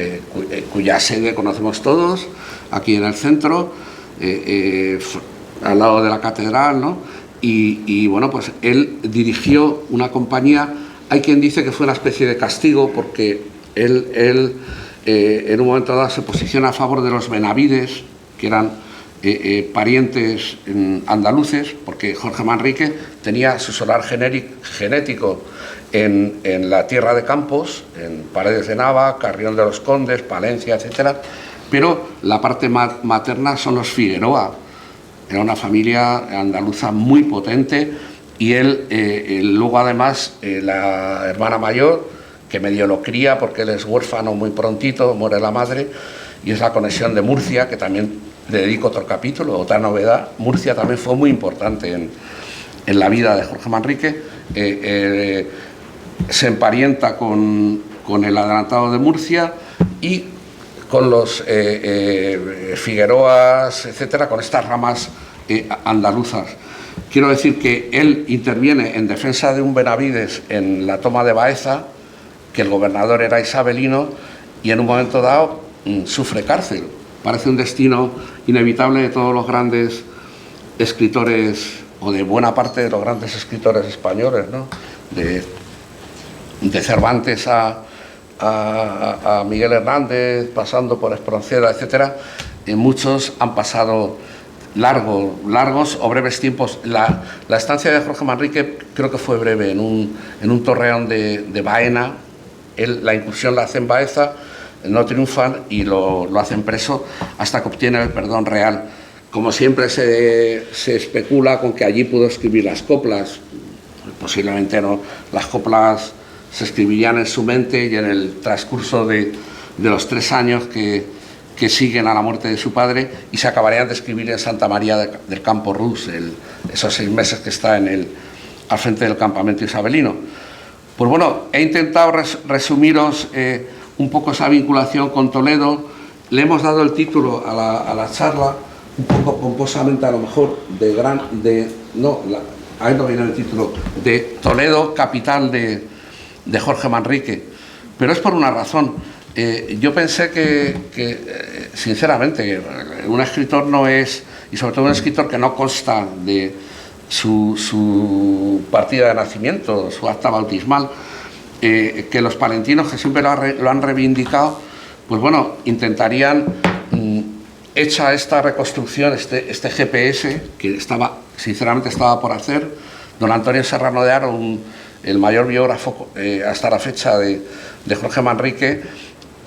cuya sede conocemos todos, aquí en el centro, al lado de la catedral, ¿no? Y bueno, pues él dirigió una compañía. Hay quien dice que fue una especie de castigo, porque él en un momento dado se posiciona a favor de los Benavides, que eran parientes andaluces, porque Jorge Manrique tenía su solar genético en la tierra de Campos, en Paredes de Nava, Carrión de los Condes, Palencia, etcétera, pero la parte materna son los Figueroa. Era una familia andaluza muy potente, y él luego además la hermana mayor, que medio lo cría porque él es huérfano muy prontito, muere la madre, y es la conexión de Murcia, que también le dedico otro capítulo, otra novedad. Murcia también fue muy importante en la vida de Jorge Manrique. Se emparenta con el adelantado de Murcia y con los Figueroas, etcétera, con estas ramas andaluzas. Quiero decir que él interviene en defensa de un Benavides en la toma de Baeza, que el gobernador era isabelino, y en un momento dado sufre cárcel. parece un destino inevitable de todos los grandes escritores, o de buena parte de los grandes escritores españoles, ¿no? De Cervantes a Miguel Hernández, pasando por Espronceda, etcétera. Muchos han pasado largos o breves tiempos. La estancia de Jorge Manrique creo que fue breve, en un torreón de Baena. La incursión la hace en Baeza, no triunfan y lo hacen preso hasta que obtiene el perdón real. Como siempre se especula con que allí pudo escribir las coplas. Posiblemente no, las coplas se escribirían en su mente y en el transcurso de los 3 años que siguen a la muerte de su padre, y se acabarían de escribir en Santa María del Campo Rus, esos 6 meses que está al frente del campamento isabelino. Pues bueno, he intentado resumiros un poco esa vinculación con Toledo. Le hemos dado el título a la charla, un poco pomposamente a lo mejor, ahí no viene el título, de Toledo, capital de Jorge Manrique, pero es por una razón. Yo pensé que sinceramente, un escritor no es, y sobre todo un escritor que no consta de su partida de nacimiento, su acta bautismal, que los palentinos, que siempre lo han reivindicado, pues bueno, intentarían, hecha esta reconstrucción, este GPS, que sinceramente estaba por hacer, don Antonio Serrano de Haro, el mayor biógrafo hasta la fecha de Jorge Manrique,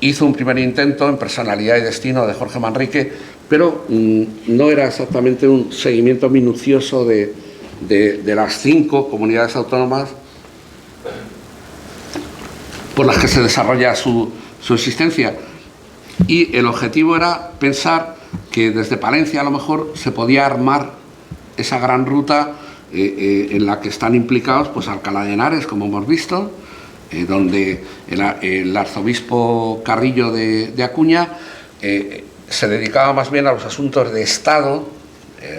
hizo un primer intento en Personalidad y Destino de Jorge Manrique, pero no era exactamente un seguimiento minucioso de las 5 comunidades autónomas por las que se desarrolla su existencia. Y el objetivo era pensar que desde Palencia a lo mejor se podía armar esa gran ruta en la que están implicados pues Alcalá de Henares, como hemos visto, donde el arzobispo Carrillo de Acuña se dedicaba más bien a los asuntos de Estado,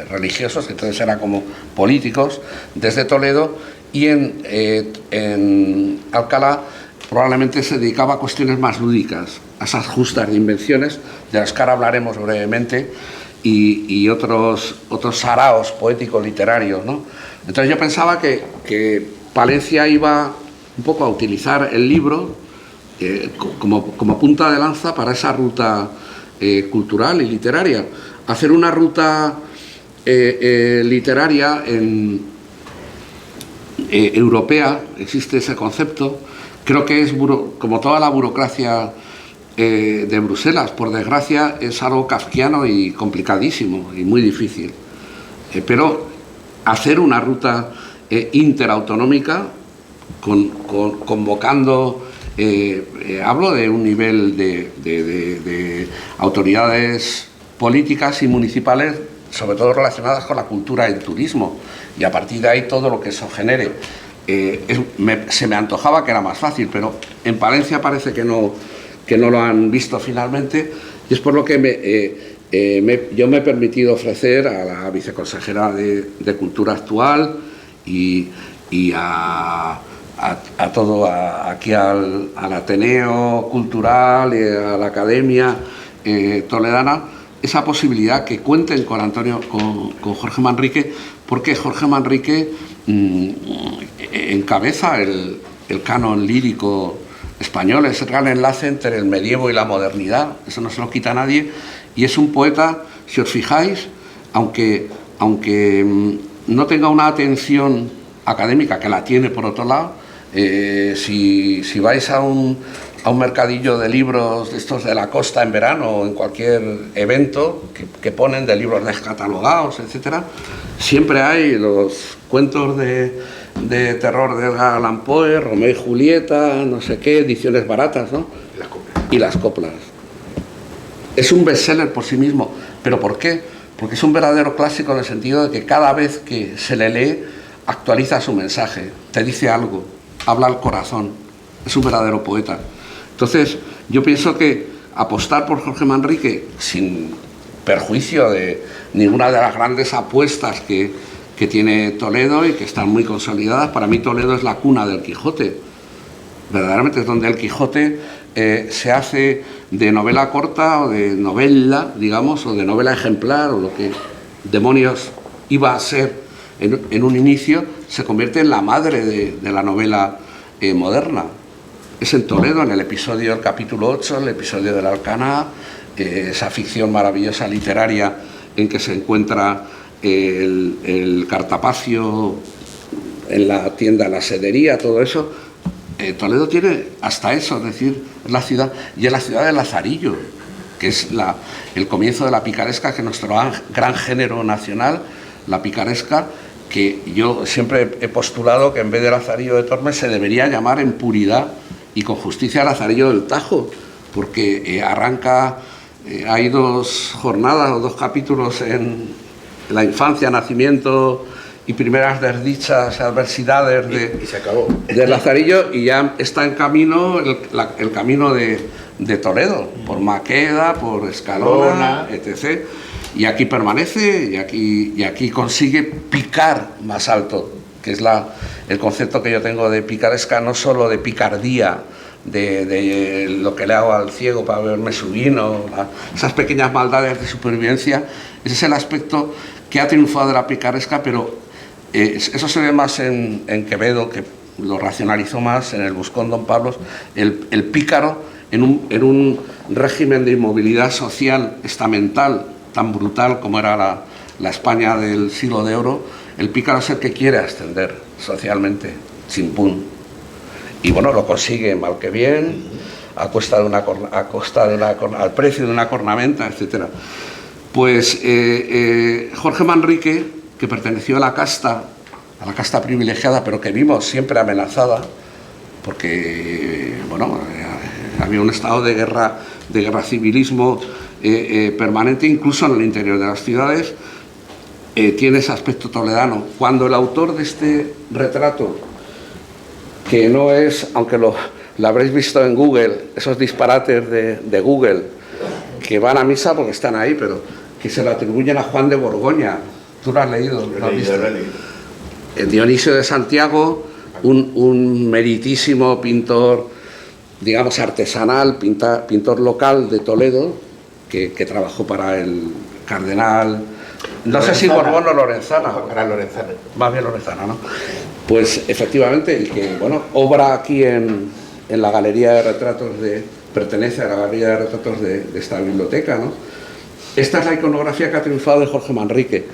religiosos, que entonces eran como políticos, desde Toledo, y en Alcalá probablemente se dedicaba a cuestiones más lúdicas, a esas justas de invenciones, de las que ahora hablaremos brevemente, y otros saraos poéticos literarios, ¿no? Entonces yo pensaba que Palencia iba un poco a utilizar el libro como punta de lanza para esa ruta cultural y literaria. Hacer una ruta literaria europea, existe ese concepto. Creo que es, como toda la burocracia de Bruselas, por desgracia, es algo kafkiano y complicadísimo y muy difícil. Pero hacer una ruta interautonómica, convocando, hablo de un nivel de autoridades políticas y municipales, sobre todo relacionadas con la cultura y el turismo, y a partir de ahí todo lo que eso genere. Se me antojaba que era más fácil, pero en Palencia parece que no lo han visto finalmente, y es por lo que yo me he permitido ofrecer a la viceconsejera de Cultura actual y aquí al Ateneo Cultural y a la Academia Toledana, esa posibilidad que cuenten con Jorge Manrique, porque Jorge Manrique encabeza el canon lírico español, es el gran enlace entre el medievo y la modernidad, eso no se lo quita a nadie, y es un poeta, si os fijáis, aunque no tenga una atención académica, que la tiene por otro lado, si vais a un mercadillo de libros de estos de la costa en verano o en cualquier evento que ponen de libros descatalogados, etcétera, siempre hay los cuentos de terror de Edgar Allan Poe, Romeo y Julieta, no sé qué, ediciones baratas, ¿no? Y las coplas. Es un bestseller por sí mismo. ¿Pero por qué? Porque es un verdadero clásico en el sentido de que cada vez que se le lee actualiza su mensaje, te dice algo, habla al corazón. Es un verdadero poeta. Entonces, yo pienso que apostar por Jorge Manrique, sin perjuicio de ninguna de las grandes apuestas que tiene Toledo y que están muy consolidadas, para mí Toledo es la cuna del Quijote. verdaderamente es donde el Quijote se hace de novela corta o de novela, digamos, o de novela ejemplar, o lo que demonios iba a ser en un inicio, se convierte en la madre de la novela moderna. Es en Toledo, en el episodio del capítulo 8, el episodio del Alcaná, esa ficción maravillosa literaria en que se encuentra el cartapacio en la tienda, la sedería, todo eso. Toledo tiene hasta eso, es decir, es la ciudad, y es la ciudad de Lazarillo, que es el comienzo de la picaresca, que es nuestro gran género nacional, la picaresca, que yo siempre he postulado que en vez de Lazarillo de Tormes se debería llamar en puridad y con justicia Lazarillo del Tajo, porque arranca, hay 2 jornadas o 2 capítulos en la infancia, nacimiento y primeras desdichas, adversidades y se acabó. de Lazarillo, y ya está en camino el camino de Toledo, por Maqueda, por Escalona, etc. Y aquí permanece y aquí consigue picar más alto, que es el concepto que yo tengo de picaresca, no solo de picardía, de lo que le hago al ciego para beberme su vino, esas pequeñas maldades de supervivencia. Ese es el aspecto que ha triunfado de la picaresca, pero eso se ve más en Quevedo, que lo racionalizó más, en el Buscón Don Pablos, el pícaro en un régimen de inmovilidad social estamental tan brutal como era la España del siglo de oro. El pícaro es el que quiere ascender socialmente, sin pun. Y bueno, lo consigue mal que bien, al precio de una cornamenta, etc. Pues Jorge Manrique, que perteneció a la casta privilegiada, pero que vimos siempre amenazada, porque bueno, había un estado de guerra civilismo permanente, incluso en el interior de las ciudades, tiene ese aspecto toledano. Cuando el autor de este retrato, que no es, aunque lo habréis visto en Google, esos disparates de Google, que van a misa porque están ahí, pero que se lo atribuyen a Juan de Borgoña. ¿Tú lo has leído? ¿Lo has visto? Dionisio de Santiago, un meritísimo pintor, digamos artesanal, pintor local de Toledo, que trabajó para el cardenal, no sé si Borbón o Lorenzana. Para Lorenzana. Más bien Lorenzana, ¿no? Pues efectivamente, y que bueno, obra aquí en la galería de retratos pertenece a la galería de retratos de esta biblioteca, ¿no? Esta es la iconografía que ha triunfado de Jorge Manrique,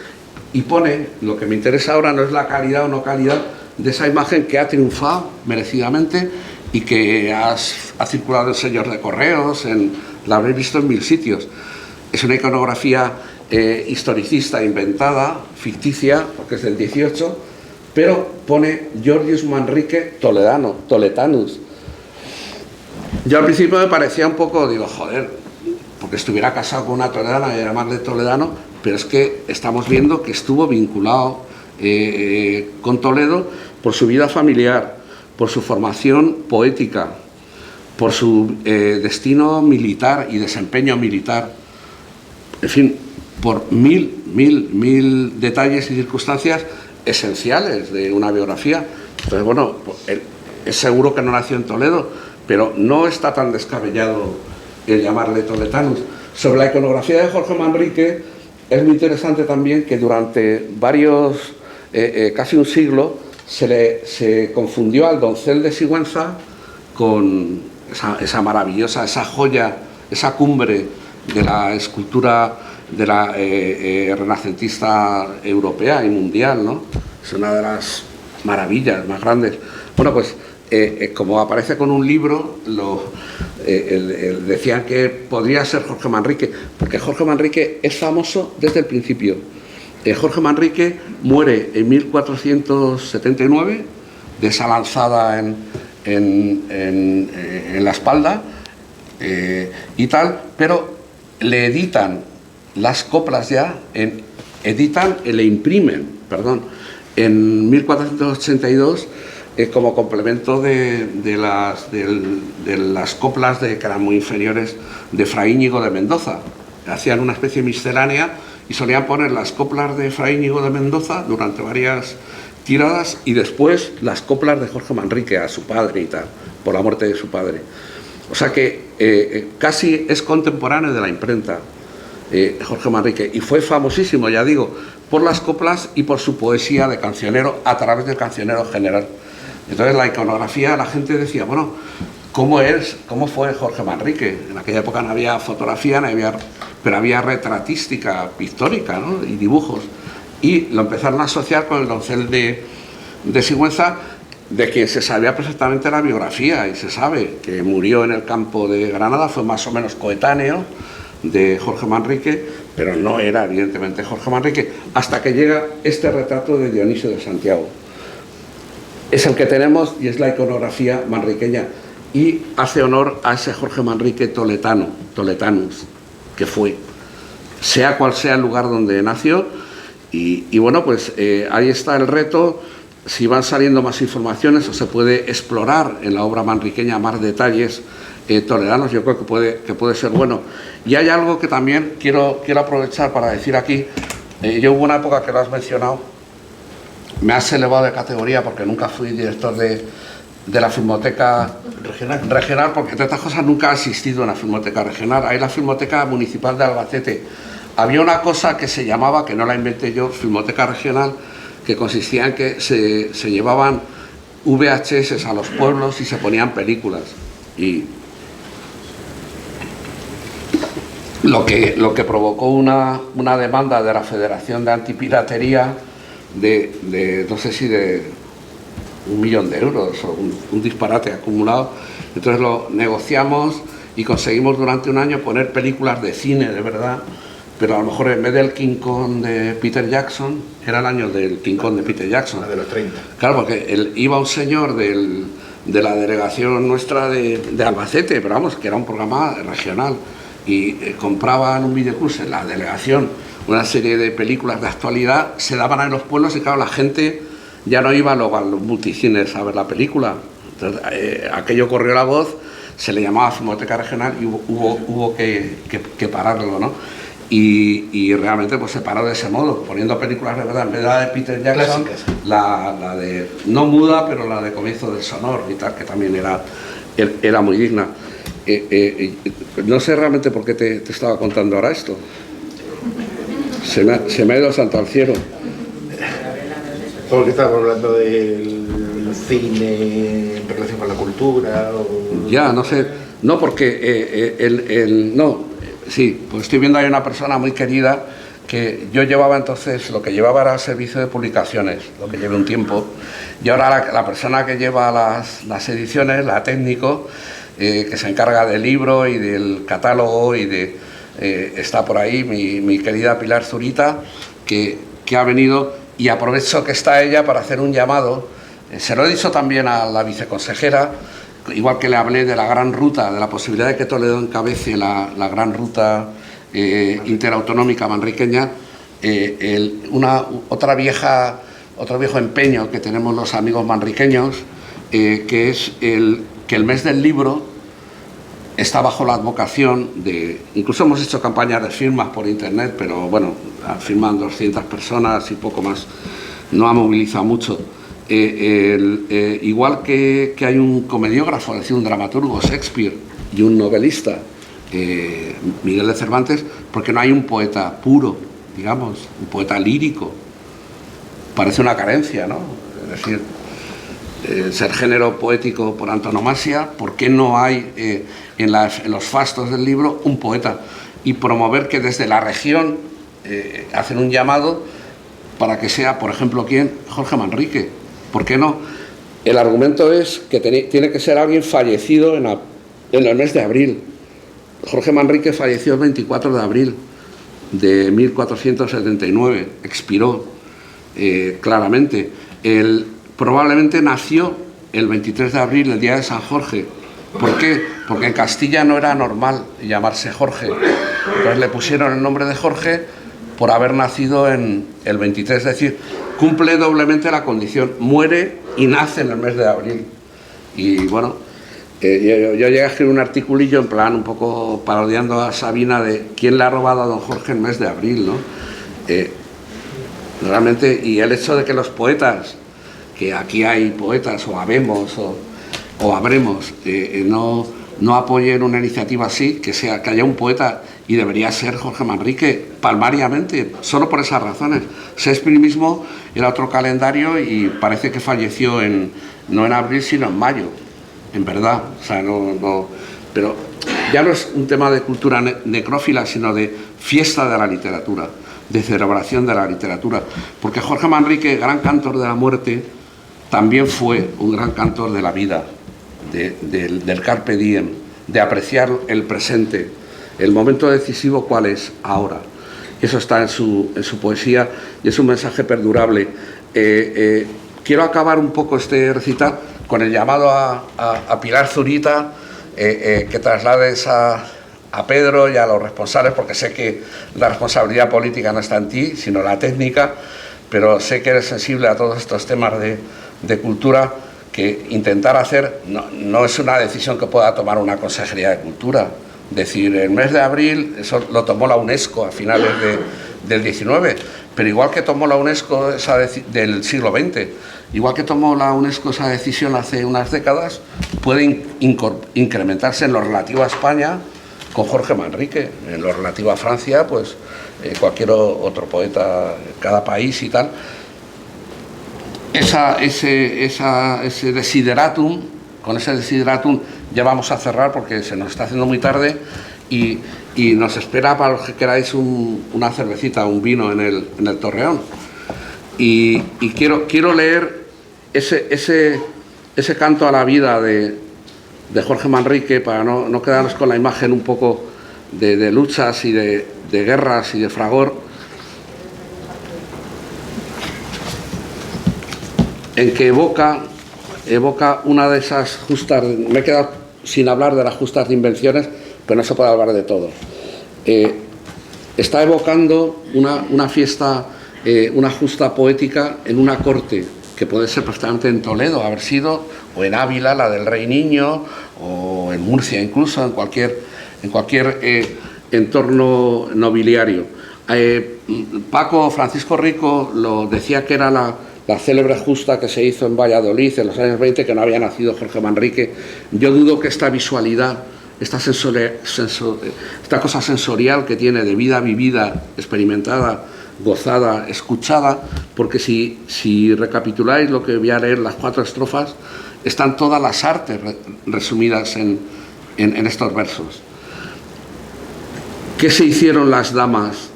y pone, lo que me interesa ahora no es la calidad o no calidad de esa imagen que ha triunfado merecidamente y que ha circulado en sellos de correos, la habréis visto en 1000 sitios. Es una iconografía historicista, inventada, ficticia, porque es del 18, pero pone Georgius Manrique Toledano, Toletanus. Yo al principio me parecía un poco, digo, joder, porque estuviera casado con una toledana y llamarle Toledano, pero es que estamos viendo que estuvo vinculado con Toledo por su vida familiar, por su formación poética, por su destino militar y desempeño militar, en fin, por mil detalles y circunstancias esenciales de una biografía. Entonces, bueno, es seguro que no nació en Toledo, pero no está tan descabellado el llamarle Toletanus. Sobre la iconografía de Jorge Manrique, es muy interesante también que durante casi un siglo, se confundió al doncel de Sigüenza con esa maravillosa, esa joya, esa cumbre de la escultura de la renacentista europea y mundial, ¿no? Es una de las maravillas más grandes. Bueno, pues como aparece con un libro, decían que podría ser Jorge Manrique, porque Jorge Manrique es famoso desde el principio. Jorge Manrique muere en 1479 de esa lanzada en la espalda y tal, pero le editan las coplas ya, le imprimen, en 1482 como complemento de las coplas que eran muy inferiores de Fray Íñigo de Mendoza. Hacían una especie miscelánea y solían poner las coplas de Fray Íñigo de Mendoza durante varias tiradas y después las coplas de Jorge Manrique a su padre y tal. por la muerte de su padre. O sea que casi es contemporáneo de la imprenta, Jorge Manrique, y fue famosísimo, ya digo, por las coplas y por su poesía de cancionero a través del cancionero general. Entonces la iconografía, la gente decía, bueno, ¿cómo fue Jorge Manrique? En aquella época no había fotografía, pero había retratística pictórica, ¿no? Y dibujos. Y lo empezaron a asociar con el doncel de Sigüenza, de quien se sabía perfectamente la biografía, y se sabe que murió en el campo de Granada, fue más o menos coetáneo de Jorge Manrique, pero no era evidentemente Jorge Manrique, hasta que llega este retrato de Dionisio de Santiago. Es el que tenemos y es la iconografía manriqueña, y hace honor a ese Jorge Manrique toletanus, que fue, sea cual sea el lugar donde nació. Y bueno, pues ahí está el reto. Si van saliendo más informaciones o se puede explorar en la obra manriqueña más detalles toledanos, yo creo que puede ser bueno. Y hay algo que también quiero aprovechar para decir aquí. Yo hubo una época que lo has mencionado, me has elevado de categoría porque nunca fui director de la Filmoteca regional, porque entre estas cosas nunca he asistido a una Filmoteca regional. Hay la Filmoteca Municipal de Albacete. Había una cosa que se llamaba, que no la inventé yo, Filmoteca Regional, que consistía en que se llevaban VHS a los pueblos y se ponían películas. Y lo que provocó una demanda de la Federación de Antipiratería de no sé si de 1 millón de euros o un disparate acumulado. Entonces lo negociamos y conseguimos durante un año poner películas de cine de verdad, pero a lo mejor en vez del King Kong de Peter Jackson, era el año del King Kong de Peter Jackson. La de los 30. Claro, porque iba un señor de la delegación nuestra de Albacete, pero vamos, que era un programa regional, y compraban un videoclub en la delegación, una serie de películas de actualidad, se daban en los pueblos y claro, la gente ya no iba luego a los multicines a ver la película. Entonces, aquello corrió la voz, se le llamaba Filmoteca Regional y hubo que pararlo, ¿no? Y realmente pues se paró de ese modo, poniendo películas de verdad, en vez de la de Peter Jackson, la de, no muda, pero la de Comienzo del Sonor y tal, que también era muy digna. No sé realmente por qué te estaba contando ahora esto. Se me ha ido santo al cielo. Porque estábamos hablando del cine en relación con la cultura. Ya, no sé. No, porque sí, pues estoy viendo ahí una persona muy querida que yo llevaba entonces, lo que llevaba era el servicio de publicaciones, lo que llevé un tiempo, y ahora la persona que lleva las ediciones, la técnico, que se encarga del libro y del catálogo y está por ahí mi querida Pilar Zurita, que ha venido, y aprovecho que está ella para hacer un llamado. Se lo he dicho también a la viceconsejera, igual que le hablé de la gran ruta, de la posibilidad de que Toledo encabece la gran ruta interautonómica manriqueña. Otro viejo empeño que tenemos los amigos manriqueños, que es que el mes del libro está bajo la advocación de... Incluso hemos hecho campañas de firmas por internet, pero bueno, firman 200 personas y poco más, no ha movilizado mucho. Igual que hay un comediógrafo, es decir, un dramaturgo, Shakespeare, y un novelista, Miguel de Cervantes, porque no hay un poeta puro, digamos, un poeta lírico. Parece una carencia, ¿no? Es decir, ser género poético por antonomasia, ¿por qué no hay en los fastos del libro un poeta? Y promover que desde la región hacen un llamado para que sea, por ejemplo, ¿quién? Jorge Manrique. ¿Por qué no? El argumento es que tiene que ser alguien fallecido en el mes de abril. Jorge Manrique falleció el 24 de abril de 1479, expiró claramente. Probablemente nació el 23 de abril, el día de San Jorge. ¿Por qué? Porque en Castilla no era normal llamarse Jorge. Entonces le pusieron el nombre de Jorge por haber nacido en el 23, es decir, cumple doblemente la condición, muere y nace en el mes de abril. Y bueno, yo llegué a escribir un articulillo en plan un poco parodiando a Sabina de quién le ha robado a don Jorge el mes de abril, ¿no? Realmente, y el hecho de que los poetas, que aquí hay poetas o habemos, o habremos, no apoyen una iniciativa así, que haya un poeta, y debería ser Jorge Manrique, palmariamente, solo por esas razones. Shakespeare mismo era otro calendario y parece que falleció no en abril, sino en mayo, en verdad. O sea, pero ya no es un tema de cultura necrófila, sino de fiesta de la literatura, de celebración de la literatura. Porque Jorge Manrique, gran cantor de la muerte, también fue un gran cantor de la vida, del carpe diem, de apreciar el presente, el momento decisivo cuál es ahora. Eso está en su poesía y es un mensaje perdurable. Quiero acabar un poco este recital con el llamado a Pilar Zurita, que traslades a Pedro y a los responsables, porque sé que la responsabilidad política no está en ti, sino la técnica, pero sé que eres sensible a todos estos temas de cultura, que intentar hacer no es una decisión que pueda tomar una Consejería de Cultura. Es decir, el mes de abril, eso lo tomó la UNESCO a finales del XIX, pero igual que tomó la UNESCO del siglo XX, igual que tomó la UNESCO esa decisión hace unas décadas, puede incrementarse en lo relativo a España con Jorge Manrique, en lo relativo a Francia, pues cualquier otro poeta, cada país y tal. Ese desideratum, con ese desideratum ya vamos a cerrar porque se nos está haciendo muy tarde y nos espera, para los que queráis, una cervecita, un vino en el Torreón. Y quiero leer ese canto a la vida de Jorge Manrique, para no quedarnos con la imagen un poco de luchas y de guerras y de fragor, en que evoca una de esas justas. Me he quedado sin hablar de las justas de invenciones, pero no se puede hablar de todo. Está evocando una fiesta, una justa poética en una corte, que puede ser perfectamente en Toledo, haber sido, o en Ávila, la del Rey Niño, o en Murcia incluso, en cualquier entorno nobiliario. Francisco Rico lo decía, que era la célebre justa que se hizo en Valladolid en los años 20, que no había nacido Jorge Manrique. Yo dudo que esta visualidad, esta cosa sensorial que tiene, de vida vivida, experimentada, gozada, escuchada, porque si recapituláis lo que voy a leer, las 4 estrofas, están todas las artes resumidas en estos versos. ¿Qué se hicieron las damas?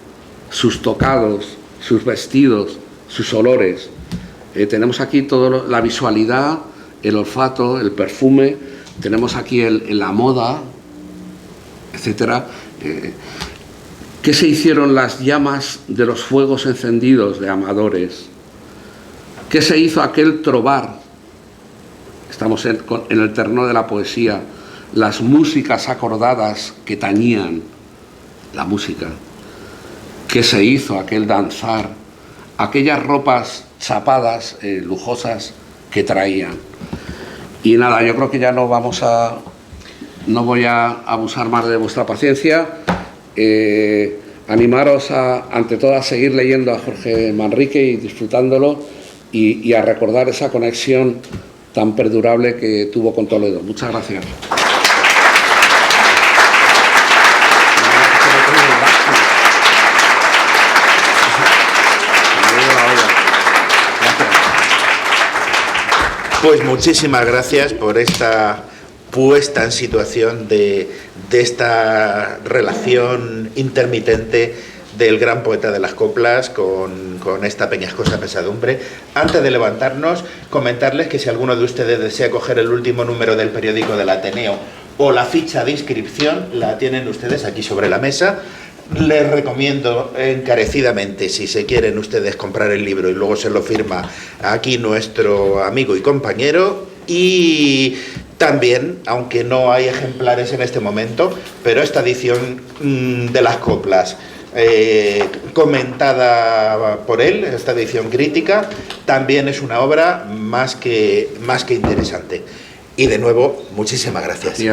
Sus tocados, sus vestidos, sus olores. Tenemos aquí toda la visualidad, el olfato, el perfume, tenemos aquí la moda, etcétera. ¿Qué se hicieron las llamas de los fuegos encendidos de amadores? ¿Qué se hizo aquel trobar? Estamos en el terreno de la poesía. Las músicas acordadas que tañían la música. ¿Qué se hizo aquel danzar? Aquellas ropas chapadas, lujosas, que traían. Y nada, yo creo que ya no voy a abusar más de vuestra paciencia. Animaros ante todo a seguir leyendo a Jorge Manrique y disfrutándolo, y a recordar esa conexión tan perdurable que tuvo con Toledo. Muchas gracias. Pues muchísimas gracias por esta puesta en situación de esta relación intermitente del gran poeta de las coplas con esta peñascosa pesadumbre. Antes de levantarnos, comentarles que si alguno de ustedes desea coger el último número del periódico del Ateneo o la ficha de inscripción, la tienen ustedes aquí sobre la mesa. Les recomiendo encarecidamente, si se quieren ustedes comprar el libro, y luego se lo firma aquí nuestro amigo y compañero, y también, aunque no hay ejemplares en este momento, pero esta edición de las coplas, comentada por él, esta edición crítica, también es una obra más que interesante. Y de nuevo, muchísimas gracias. Sí,